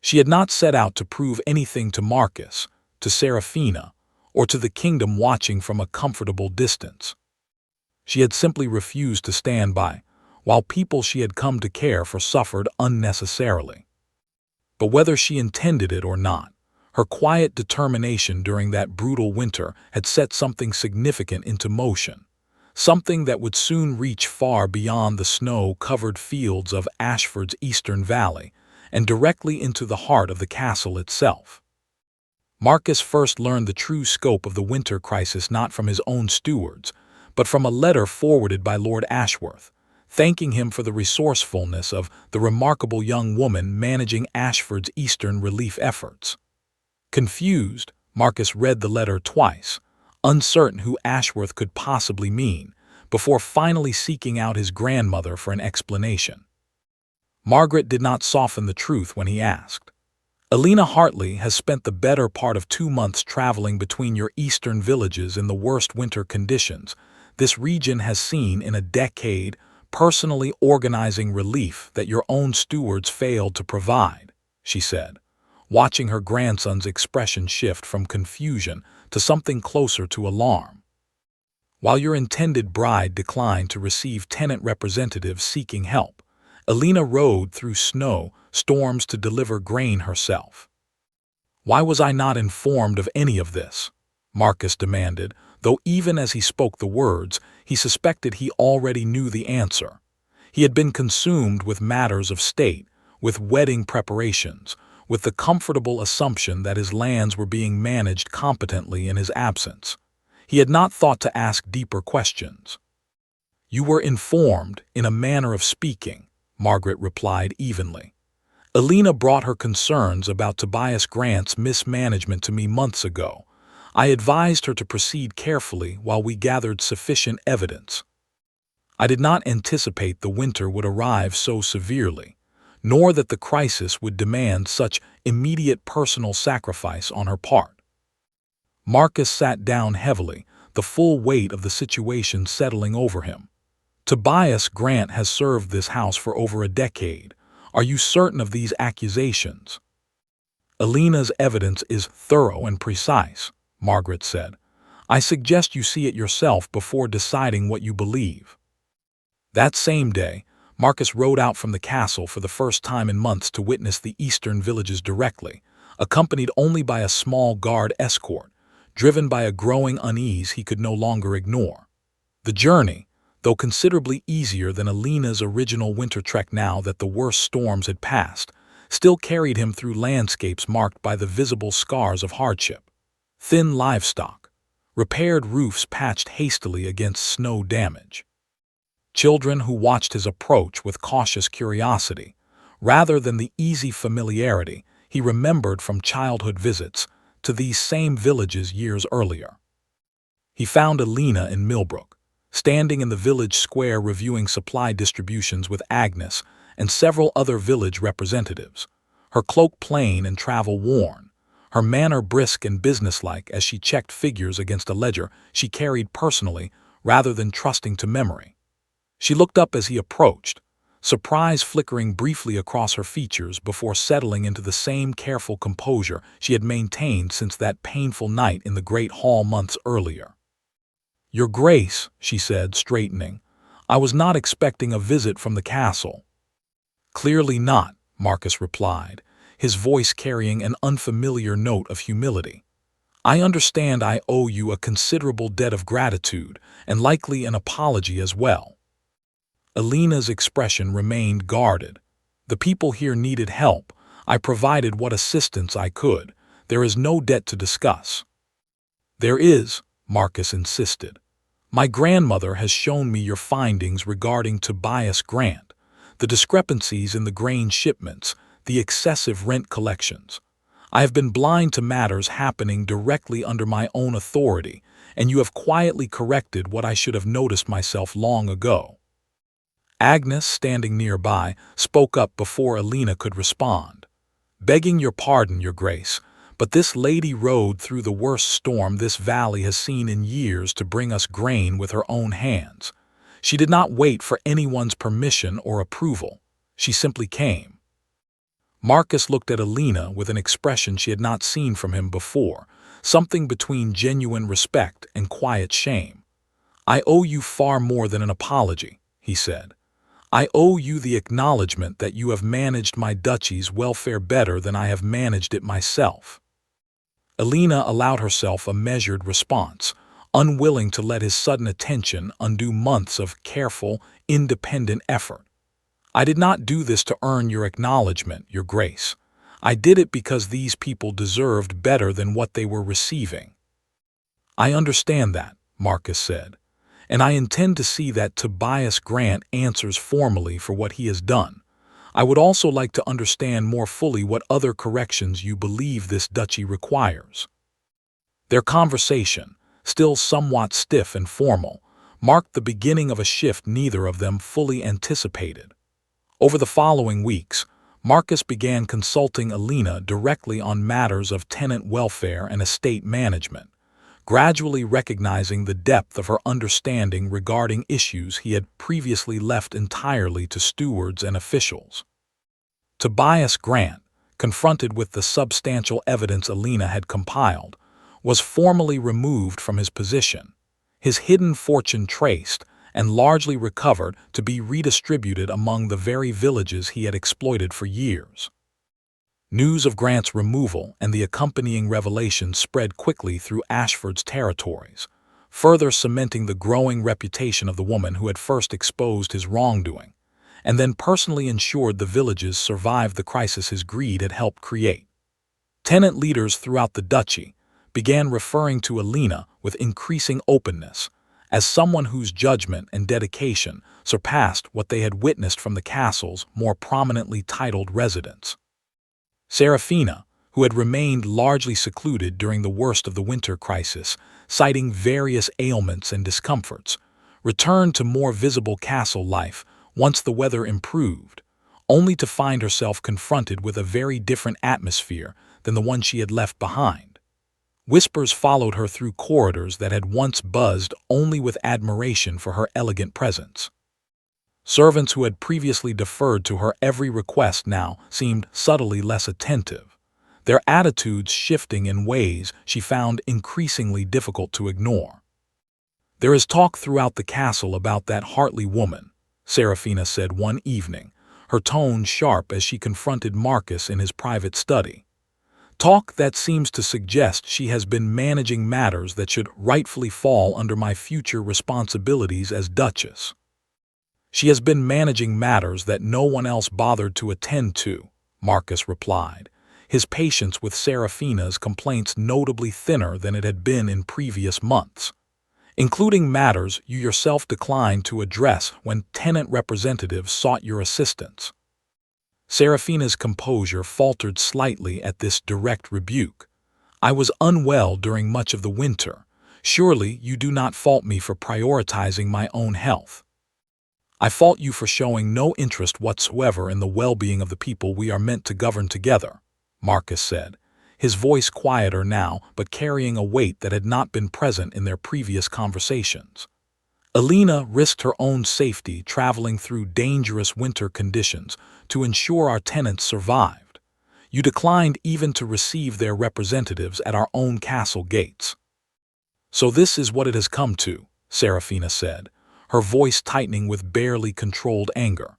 She had not set out to prove anything to Marcus, to Seraphina, or to the kingdom watching from a comfortable distance. She had simply refused to stand by, while people she had come to care for suffered unnecessarily. But whether she intended it or not, her quiet determination during that brutal winter had set something significant into motion, something that would soon reach far beyond the snow-covered fields of Ashford's eastern valley and directly into the heart of the castle itself. Marcus first learned the true scope of the winter crisis not from his own stewards, but from a letter forwarded by Lord Ashworth, thanking him for the resourcefulness of the remarkable young woman managing Ashford's eastern relief efforts. Confused, Marcus read the letter twice, uncertain who Ashworth could possibly mean, before finally seeking out his grandmother for an explanation. Margaret did not soften the truth when he asked. "Alina Hartley has spent the better part of 2 months traveling between your eastern villages in the worst winter conditions this region has seen in a decade, personally organizing relief that your own stewards failed to provide," she said, watching her grandson's expression shift from confusion to something closer to alarm. "While your intended bride declined to receive tenant representatives seeking help, Alina rode through snow storms to deliver grain herself." "Why was I not informed of any of this?" Marcus demanded, though even as he spoke the words, he suspected he already knew the answer. He had been consumed with matters of state, with wedding preparations, with the comfortable assumption that his lands were being managed competently in his absence. He had not thought to ask deeper questions. "You were informed, in a manner of speaking," Margaret replied evenly. "Alina brought her concerns about Tobias Grant's mismanagement to me months ago. I advised her to proceed carefully while we gathered sufficient evidence. I did not anticipate the winter would arrive so severely, nor that the crisis would demand such immediate personal sacrifice on her part." Marcus sat down heavily, the full weight of the situation settling over him. "Tobias Grant has served this house for over a decade. Are you certain of these accusations?" "Alina's evidence is thorough and precise," Margaret said. "I suggest you see it yourself before deciding what you believe." That same day, Marcus rode out from the castle for the first time in months to witness the eastern villages directly, accompanied only by a small guard escort, driven by a growing unease he could no longer ignore. The journey, though considerably easier than Alina's original winter trek now that the worst storms had passed, still carried him through landscapes marked by the visible scars of hardship. Thin livestock, repaired roofs patched hastily against snow damage. Children who watched his approach with cautious curiosity, rather than the easy familiarity he remembered from childhood visits to these same villages years earlier. He found Alina in Millbrook, standing in the village square reviewing supply distributions with Agnes and several other village representatives, her cloak plain and travel-worn, her manner brisk and businesslike as she checked figures against a ledger she carried personally rather than trusting to memory. She looked up as he approached, surprise flickering briefly across her features before settling into the same careful composure she had maintained since that painful night in the Great Hall months earlier. "Your Grace," she said, straightening, "I was not expecting a visit from the castle." "Clearly not," Marcus replied, his voice carrying an unfamiliar note of humility. "I understand I owe you a considerable debt of gratitude, and likely an apology as well." Alina's expression remained guarded. "The people here needed help. I provided what assistance I could. There is no debt to discuss." "There is," Marcus insisted. "My grandmother has shown me your findings regarding Tobias Grant, the discrepancies in the grain shipments, the excessive rent collections. I have been blind to matters happening directly under my own authority, and you have quietly corrected what I should have noticed myself long ago." Agnes, standing nearby, spoke up before Alina could respond. "Begging your pardon, Your Grace, but this lady rode through the worst storm this valley has seen in years to bring us grain with her own hands. She did not wait for anyone's permission or approval. She simply came." Marcus looked at Alina with an expression she had not seen from him before, something between genuine respect and quiet shame. "I owe you far more than an apology," he said. "I owe you the acknowledgement that you have managed my duchy's welfare better than I have managed it myself." Alina allowed herself a measured response, unwilling to let his sudden attention undo months of careful, independent effort. "I did not do this to earn your acknowledgement, Your Grace. I did it because these people deserved better than what they were receiving." "I understand that," Marcus said, "and I intend to see that Tobias Grant answers formally for what he has done. I would also like to understand more fully what other corrections you believe this duchy requires." Their conversation, still somewhat stiff and formal, marked the beginning of a shift neither of them fully anticipated. Over the following weeks, Marcus began consulting Alina directly on matters of tenant welfare and estate management, gradually recognizing the depth of her understanding regarding issues he had previously left entirely to stewards and officials. Tobias Grant, confronted with the substantial evidence Alina had compiled, was formally removed from his position, his hidden fortune traced and largely recovered to be redistributed among the very villages he had exploited for years. News of Grant's removal and the accompanying revelations spread quickly through Ashford's territories, further cementing the growing reputation of the woman who had first exposed his wrongdoing, and then personally ensured the villages survived the crisis his greed had helped create. Tenant leaders throughout the duchy began referring to Alina with increasing openness as someone whose judgment and dedication surpassed what they had witnessed from the castle's more prominently titled residents. Serafina, who had remained largely secluded during the worst of the winter crisis, citing various ailments and discomforts, returned to more visible castle life once the weather improved, only to find herself confronted with a very different atmosphere than the one she had left behind. Whispers followed her through corridors that had once buzzed only with admiration for her elegant presence. Servants who had previously deferred to her every request now seemed subtly less attentive, their attitudes shifting in ways she found increasingly difficult to ignore. "There is talk throughout the castle about that Hartley woman," Serafina said one evening, her tone sharp as she confronted Marcus in his private study. "Talk that seems to suggest she has been managing matters that should rightfully fall under my future responsibilities as Duchess." "She has been managing matters that no one else bothered to attend to," Marcus replied, his patience with Serafina's complaints notably thinner than it had been in previous months, including matters you yourself declined to address when tenant representatives sought your assistance. Serafina's composure faltered slightly at this direct rebuke. I was unwell during much of the winter. Surely you do not fault me for prioritizing my own health. I fault you for showing no interest whatsoever in the well-being of the people we are meant to govern together, Marcus said, his voice quieter now but carrying a weight that had not been present in their previous conversations. Alina risked her own safety traveling through dangerous winter conditions to ensure our tenants survived. You declined even to receive their representatives at our own castle gates. So this is what it has come to, Serafina said, her voice tightening with barely controlled anger.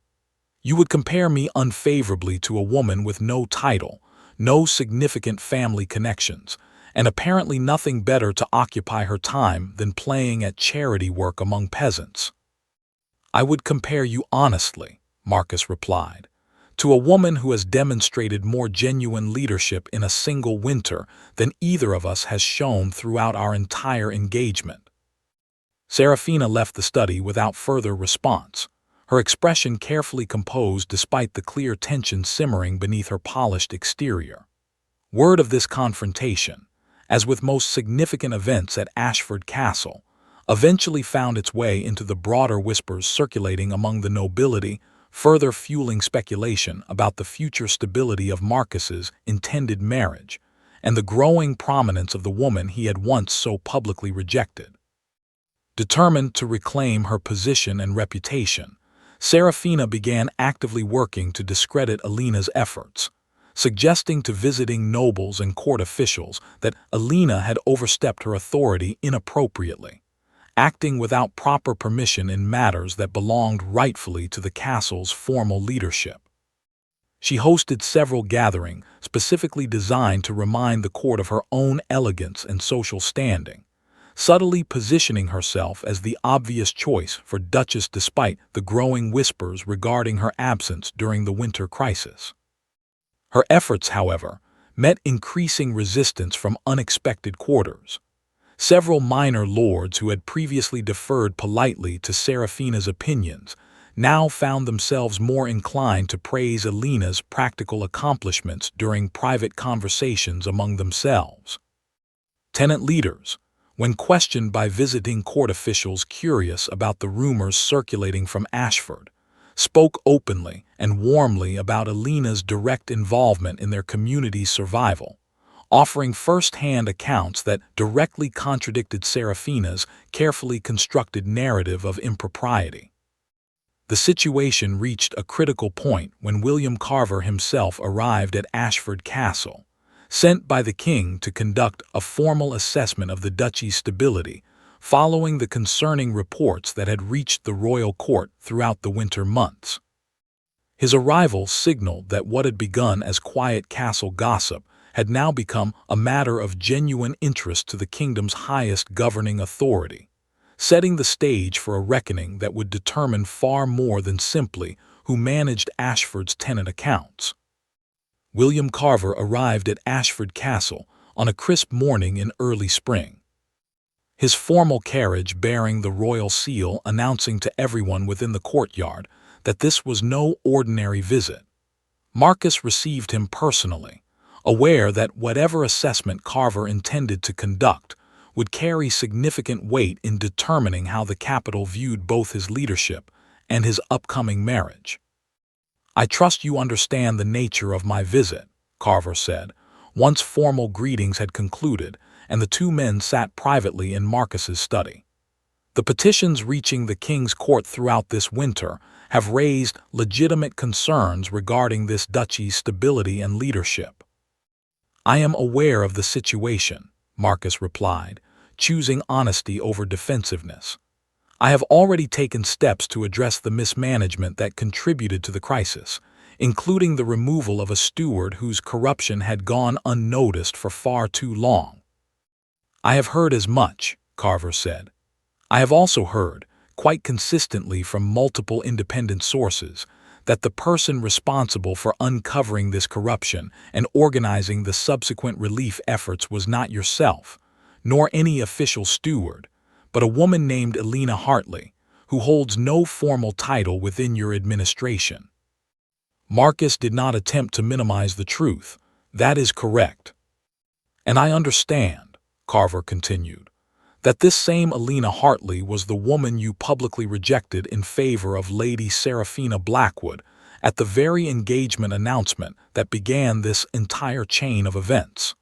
You would compare me unfavorably to a woman with no title, no significant family connections, and apparently nothing better to occupy her time than playing at charity work among peasants. I would compare you honestly, Marcus replied, to a woman who has demonstrated more genuine leadership in a single winter than either of us has shown throughout our entire engagement. Serafina left the study without further response, her expression carefully composed despite the clear tension simmering beneath her polished exterior. Word of this confrontation, as with most significant events at Ashford Castle, eventually found its way into the broader whispers circulating among the nobility, further fueling speculation about the future stability of Marcus's intended marriage and the growing prominence of the woman he had once so publicly rejected. Determined to reclaim her position and reputation, Serafina began actively working to discredit Alina's efforts, suggesting to visiting nobles and court officials that Alina had overstepped her authority inappropriately, acting without proper permission in matters that belonged rightfully to the castle's formal leadership. She hosted several gatherings specifically designed to remind the court of her own elegance and social standing, subtly positioning herself as the obvious choice for Duchess despite the growing whispers regarding her absence during the winter crisis. Her efforts, however, met increasing resistance from unexpected quarters. Several minor lords who had previously deferred politely to Serafina's opinions now found themselves more inclined to praise Alina's practical accomplishments during private conversations among themselves. Tenant leaders, when questioned by visiting court officials curious about the rumors circulating from Ashford, spoke openly and warmly about Alina's direct involvement in their community's survival, offering first-hand accounts that directly contradicted Serafina's carefully constructed narrative of impropriety. The situation reached a critical point when William Carver himself arrived at Ashford Castle, sent by the king to conduct a formal assessment of the duchy's stability following the concerning reports that had reached the royal court throughout the winter months. His arrival signaled that what had begun as quiet castle gossip had now become a matter of genuine interest to the kingdom's highest governing authority, setting the stage for a reckoning that would determine far more than simply who managed Ashford's tenant accounts. William Carver arrived at Ashford Castle on a crisp morning in early spring, his formal carriage bearing the royal seal announcing to everyone within the courtyard that this was no ordinary visit. Marcus received him personally, aware that whatever assessment Carver intended to conduct would carry significant weight in determining how the capital viewed both his leadership and his upcoming marriage. I trust you understand the nature of my visit, Carver said, once formal greetings had concluded and the two men sat privately in Marcus's study. The petitions reaching the king's court throughout this winter have raised legitimate concerns regarding this duchy's stability and leadership. I am aware of the situation, Marcus replied, choosing honesty over defensiveness. I have already taken steps to address the mismanagement that contributed to the crisis, including the removal of a steward whose corruption had gone unnoticed for far too long. I have heard as much, Carver said. I have also heard, quite consistently from multiple independent sources, that the person responsible for uncovering this corruption and organizing the subsequent relief efforts was not yourself, nor any official steward, but a woman named Alina Hartley, who holds no formal title within your administration. Marcus did not attempt to minimize the truth. That is correct. And I understand, Carver continued, that this same Alina Hartley was the woman you publicly rejected in favor of Lady Seraphina Blackwood at the very engagement announcement that began this entire chain of events.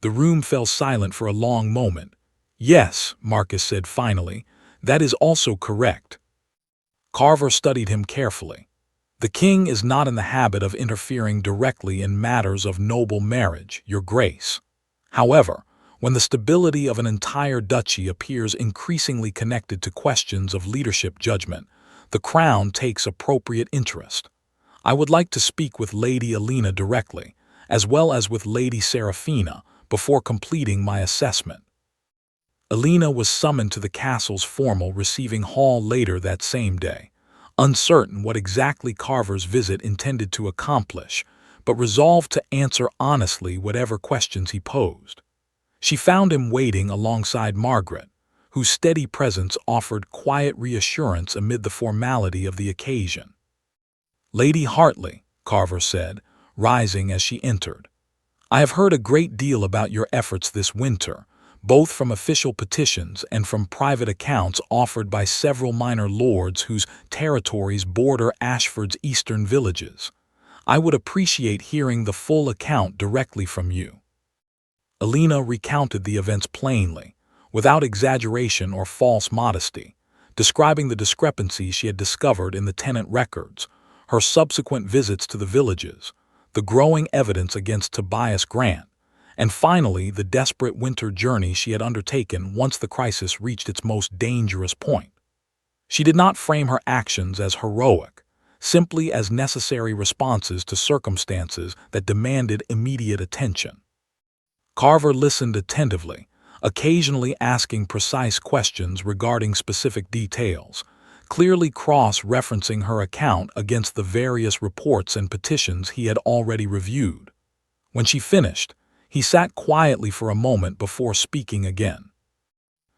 The room fell silent for a long moment. Yes, Marcus said finally, that is also correct. Carver studied him carefully. The king is not in the habit of interfering directly in matters of noble marriage, your grace. However, when the stability of an entire duchy appears increasingly connected to questions of leadership judgment, the crown takes appropriate interest. I would like to speak with Lady Alina directly, as well as with Lady Seraphina, before completing my assessment. Alina was summoned to the castle's formal receiving hall later that same day, uncertain what exactly Carver's visit intended to accomplish, but resolved to answer honestly whatever questions he posed. She found him waiting alongside Margaret, whose steady presence offered quiet reassurance amid the formality of the occasion. Lady Hartley, Carver said, rising as she entered, I have heard a great deal about your efforts this winter, both from official petitions and from private accounts offered by several minor lords whose territories border Ashford's eastern villages. I would appreciate hearing the full account directly from you. Alina recounted the events plainly, without exaggeration or false modesty, describing the discrepancies she had discovered in the tenant records, her subsequent visits to the villages, the growing evidence against Tobias Grant, and finally the desperate winter journey she had undertaken once the crisis reached its most dangerous point. She did not frame her actions as heroic, simply as necessary responses to circumstances that demanded immediate attention. Carver listened attentively, occasionally asking precise questions regarding specific details, clearly cross-referencing her account against the various reports and petitions he had already reviewed. When she finished, he sat quietly for a moment before speaking again.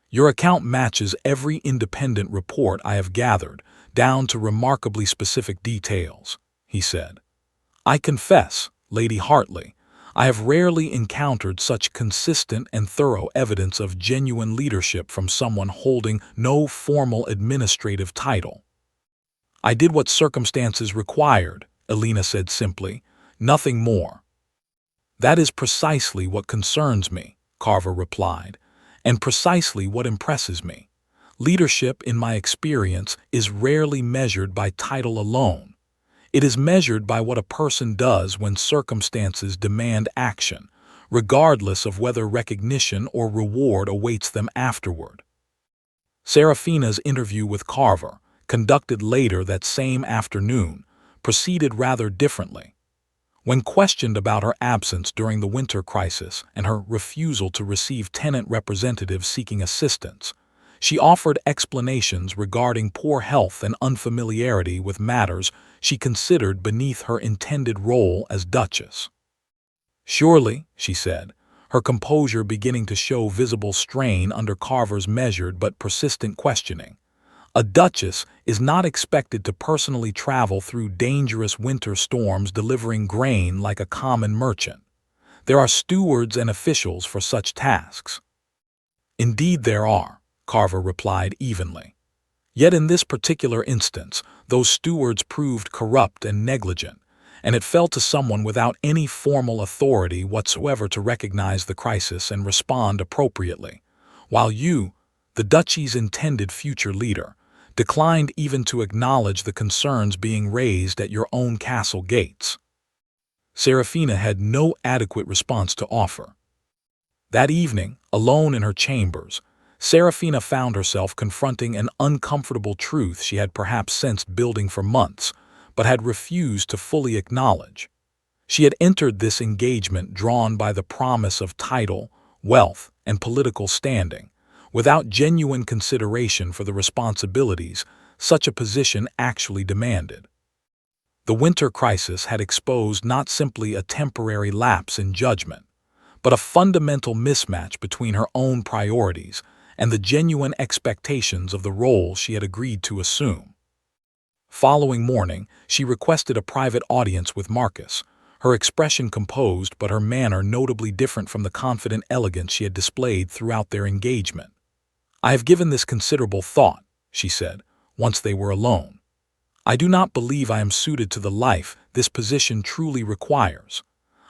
Your account matches every independent report I have gathered, down to remarkably specific details, he said. I confess, Lady Hartley, I have rarely encountered such consistent and thorough evidence of genuine leadership from someone holding no formal administrative title. I did what circumstances required, Alina said simply, nothing more. That is precisely what concerns me, Carver replied, and precisely what impresses me. Leadership, in my experience, is rarely measured by title alone. It is measured by what a person does when circumstances demand action, regardless of whether recognition or reward awaits them afterward. Seraphina's interview with Carver, conducted later that same afternoon, proceeded rather differently. When questioned about her absence during the winter crisis and her refusal to receive tenant representatives seeking assistance, she offered explanations regarding poor health and unfamiliarity with matters she considered beneath her intended role as Duchess. Surely, she said, her composure beginning to show visible strain under Carver's measured but persistent questioning, a Duchess is not expected to personally travel through dangerous winter storms delivering grain like a common merchant. There are stewards and officials for such tasks. Indeed there are, Carver replied evenly. Yet in this particular instance, those stewards proved corrupt and negligent, and it fell to someone without any formal authority whatsoever to recognize the crisis and respond appropriately, while you, the duchy's intended future leader, declined even to acknowledge the concerns being raised at your own castle gates. Seraphina had no adequate response to offer. That evening, alone in her chambers, Seraphina found herself confronting an uncomfortable truth she had perhaps sensed building for months, but had refused to fully acknowledge. She had entered this engagement drawn by the promise of title, wealth, and political standing, without genuine consideration for the responsibilities such a position actually demanded. The winter crisis had exposed not simply a temporary lapse in judgment, but a fundamental mismatch between her own priorities and the genuine expectations of the role she had agreed to assume. Following morning, she requested a private audience with Marcus, her expression composed but her manner notably different from the confident elegance she had displayed throughout their engagement. "I have given this considerable thought," she said, once they were alone. "I do not believe I am suited to the life this position truly requires.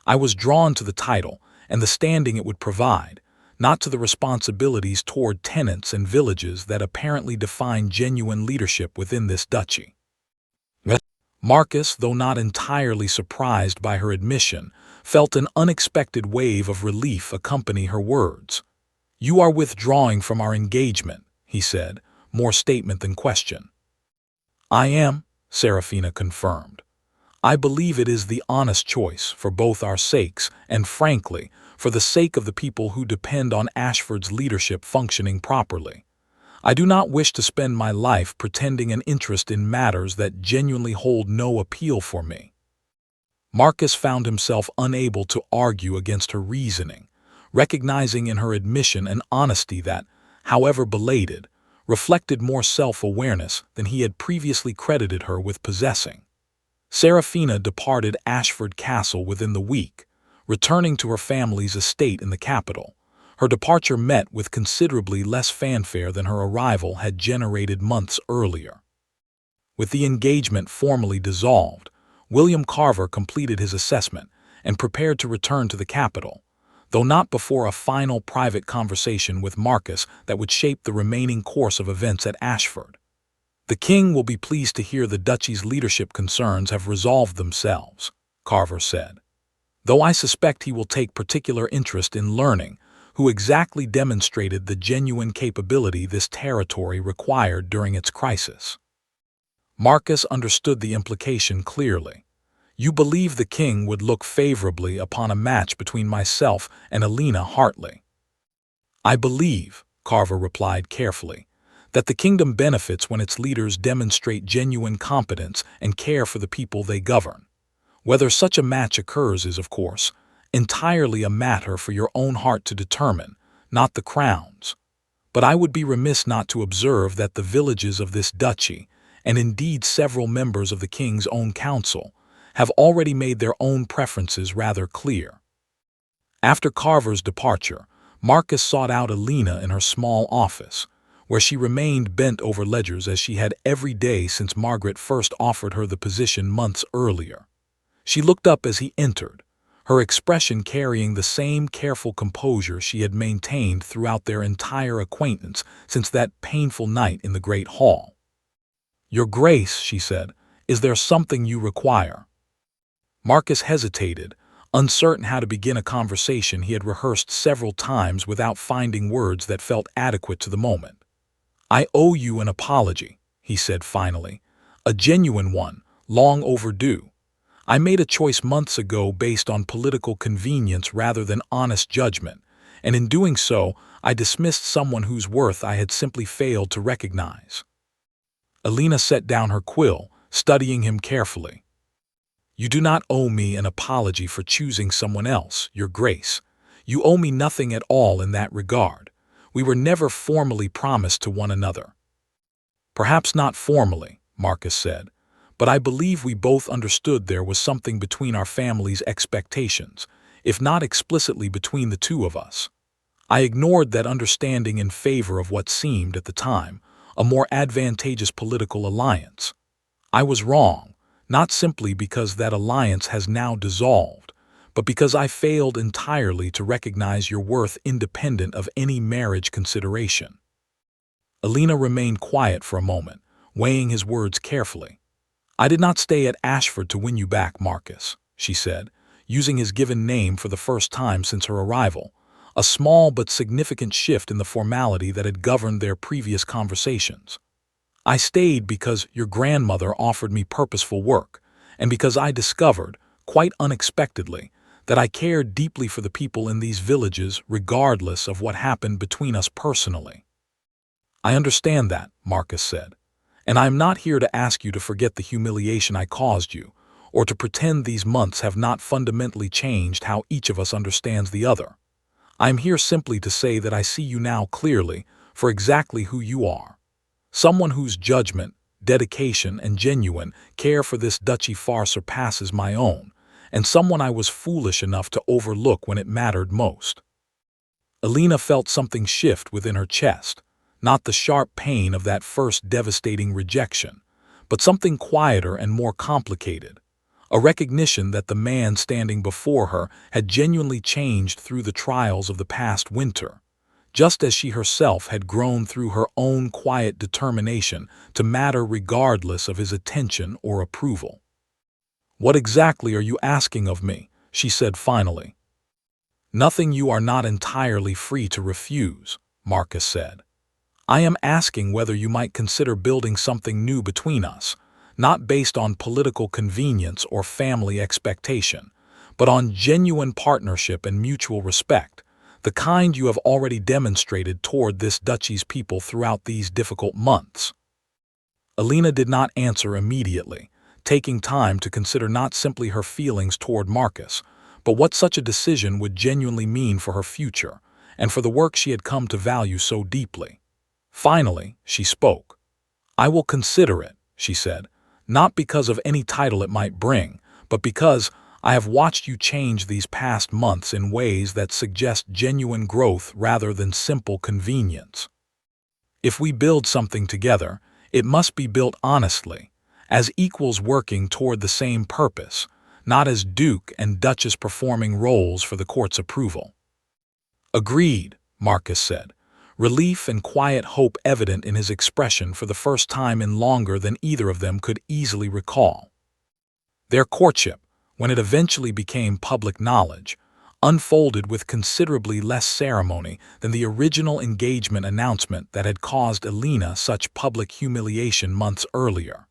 I was drawn to the title and the standing it would provide, not to the responsibilities toward tenants and villages that apparently define genuine leadership within this duchy." Marcus, though not entirely surprised by her admission, felt an unexpected wave of relief accompany her words. "You are withdrawing from our engagement," he said, more statement than question. "I am," Serafina confirmed. "I believe it is the honest choice for both our sakes and, frankly, for the sake of the people who depend on Ashford's leadership functioning properly. I do not wish to spend my life pretending an interest in matters that genuinely hold no appeal for me." Marcus found himself unable to argue against her reasoning, recognizing in her admission an honesty that, however belated, reflected more self-awareness than he had previously credited her with possessing. Serafina departed Ashford Castle within the week, returning to her family's estate in the capital. Her departure met with considerably less fanfare than her arrival had generated months earlier. With the engagement formally dissolved, William Carver completed his assessment and prepared to return to the capital, though not before a final private conversation with Marcus that would shape the remaining course of events at Ashford. "The king will be pleased to hear the duchy's leadership concerns have resolved themselves," Carver said, "though I suspect he will take particular interest in learning who exactly demonstrated the genuine capability this territory required during its crisis." Marcus understood the implication clearly. "You believe the king would look favorably upon a match between myself and Alina Hartley?" "I believe," Carver replied carefully, "that the kingdom benefits when its leaders demonstrate genuine competence and care for the people they govern. Whether such a match occurs is, of course, entirely a matter for your own heart to determine, not the crown's. But I would be remiss not to observe that the villages of this duchy, and indeed several members of the king's own council, have already made their own preferences rather clear." After Carver's departure, Marcus sought out Alina in her small office, where she remained bent over ledgers as she had every day since Margaret first offered her the position months earlier. She looked up as he entered, her expression carrying the same careful composure she had maintained throughout their entire acquaintance since that painful night in the great hall. "Your Grace," she said, "is there something you require?" Marcus hesitated, uncertain how to begin a conversation he had rehearsed several times without finding words that felt adequate to the moment. "I owe you an apology," he said finally, "a genuine one, long overdue. I made a choice months ago based on political convenience rather than honest judgment, and in doing so, I dismissed someone whose worth I had simply failed to recognize." Alina set down her quill, studying him carefully. "You do not owe me an apology for choosing someone else, Your Grace. You owe me nothing at all in that regard. We were never formally promised to one another." "Perhaps not formally," Marcus said, "but I believe we both understood there was something between our families' expectations, if not explicitly between the two of us. I ignored that understanding in favor of what seemed, at the time, a more advantageous political alliance. I was wrong, not simply because that alliance has now dissolved, but because I failed entirely to recognize your worth independent of any marriage consideration." Alina remained quiet for a moment, weighing his words carefully. "I did not stay at Ashford to win you back, Marcus," she said, using his given name for the first time since her arrival, a small but significant shift in the formality that had governed their previous conversations. "I stayed because your grandmother offered me purposeful work, and because I discovered, quite unexpectedly, that I cared deeply for the people in these villages regardless of what happened between us personally." "I understand that," Marcus said, "and I am not here to ask you to forget the humiliation I caused you, or to pretend these months have not fundamentally changed how each of us understands the other. I am here simply to say that I see you now clearly for exactly who you are. Someone whose judgment, dedication, and genuine care for this duchy far surpasses my own, and someone I was foolish enough to overlook when it mattered most. Alina felt something shift within her chest, not the sharp pain of that first devastating rejection, but something quieter and more complicated, a recognition that the man standing before her had genuinely changed through the trials of the past winter, just as she herself had grown through her own quiet determination to matter regardless of his attention or approval. "What exactly are you asking of me?" she said finally. "Nothing you are not entirely free to refuse," Marcus said. "I am asking whether you might consider building something new between us, not based on political convenience or family expectation, but on genuine partnership and mutual respect, the kind you have already demonstrated toward this duchy's people throughout these difficult months." Alina did not answer immediately, taking time to consider not simply her feelings toward Marcus, but what such a decision would genuinely mean for her future, and for the work she had come to value so deeply. Finally, she spoke. "I will consider it," she said, "not because of any title it might bring, but because I have watched you change these past months in ways that suggest genuine growth rather than simple convenience. If we build something together, it must be built honestly, as equals working toward the same purpose, not as Duke and Duchess performing roles for the court's approval." "Agreed," Marcus said, relief and quiet hope evident in his expression for the first time in longer than either of them could easily recall. Their courtship, when it eventually became public knowledge, unfolded with considerably less ceremony than the original engagement announcement that had caused Alina such public humiliation months earlier.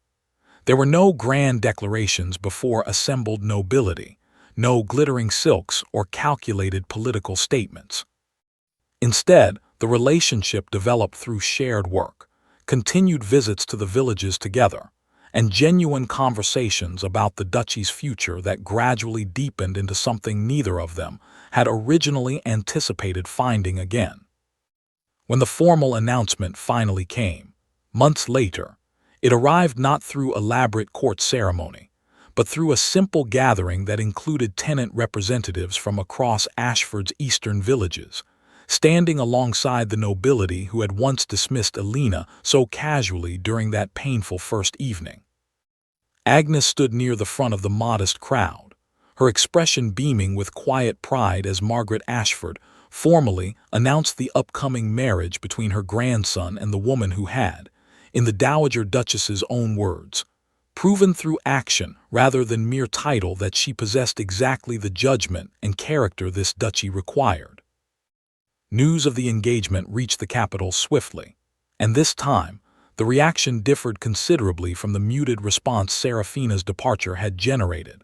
There were no grand declarations before assembled nobility, no glittering silks or calculated political statements. Instead, the relationship developed through shared work, continued visits to the villages together, and genuine conversations about the duchy's future that gradually deepened into something neither of them had originally anticipated finding again. When the formal announcement finally came, months later, it arrived not through elaborate court ceremony, but through a simple gathering that included tenant representatives from across Ashford's eastern villages, standing alongside the nobility who had once dismissed Alina so casually during that painful first evening. Agnes stood near the front of the modest crowd, her expression beaming with quiet pride as Margaret Ashford formally announced the upcoming marriage between her grandson and the woman who had, in the Dowager Duchess's own words, proven through action rather than mere title that she possessed exactly the judgment and character this duchy required. News of the engagement reached the capital swiftly, and this time, the reaction differed considerably from the muted response Seraphina's departure had generated.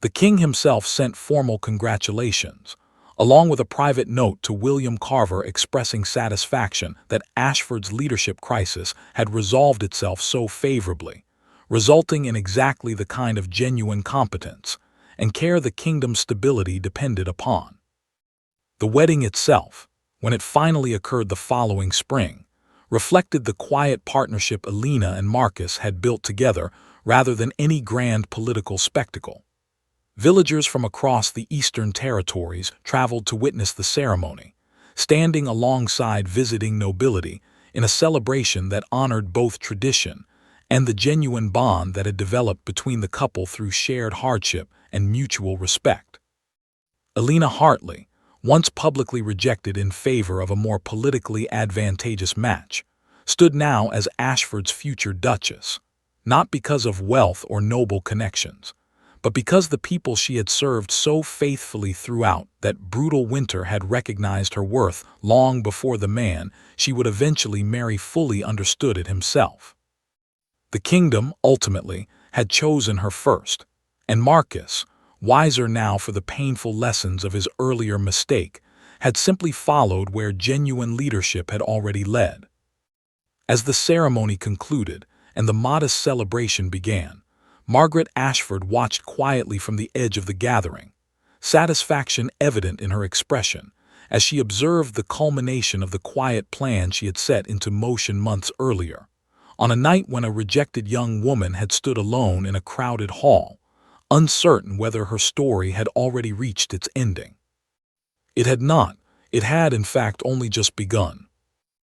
The king himself sent formal congratulations, along with a private note to William Carver expressing satisfaction that Ashford's leadership crisis had resolved itself so favorably, resulting in exactly the kind of genuine competence and care the kingdom's stability depended upon. The wedding itself, when it finally occurred the following spring, reflected the quiet partnership Alina and Marcus had built together rather than any grand political spectacle. Villagers from across the eastern territories traveled to witness the ceremony, standing alongside visiting nobility in a celebration that honored both tradition and the genuine bond that had developed between the couple through shared hardship and mutual respect. Alina Hartley, once publicly rejected in favor of a more politically advantageous match, stood now as Ashford's future duchess, not because of wealth or noble connections, but because the people she had served so faithfully throughout that brutal winter had recognized her worth long before the man she would eventually marry fully understood it himself. The kingdom, ultimately, had chosen her first, and Marcus, wiser now for the painful lessons of his earlier mistake, had simply followed where genuine leadership had already led. As the ceremony concluded and the modest celebration began, Margaret Ashford watched quietly from the edge of the gathering, satisfaction evident in her expression, as she observed the culmination of the quiet plan she had set into motion months earlier, on a night when a rejected young woman had stood alone in a crowded hall, uncertain whether her story had already reached its ending. It had not. It had, in fact, only just begun.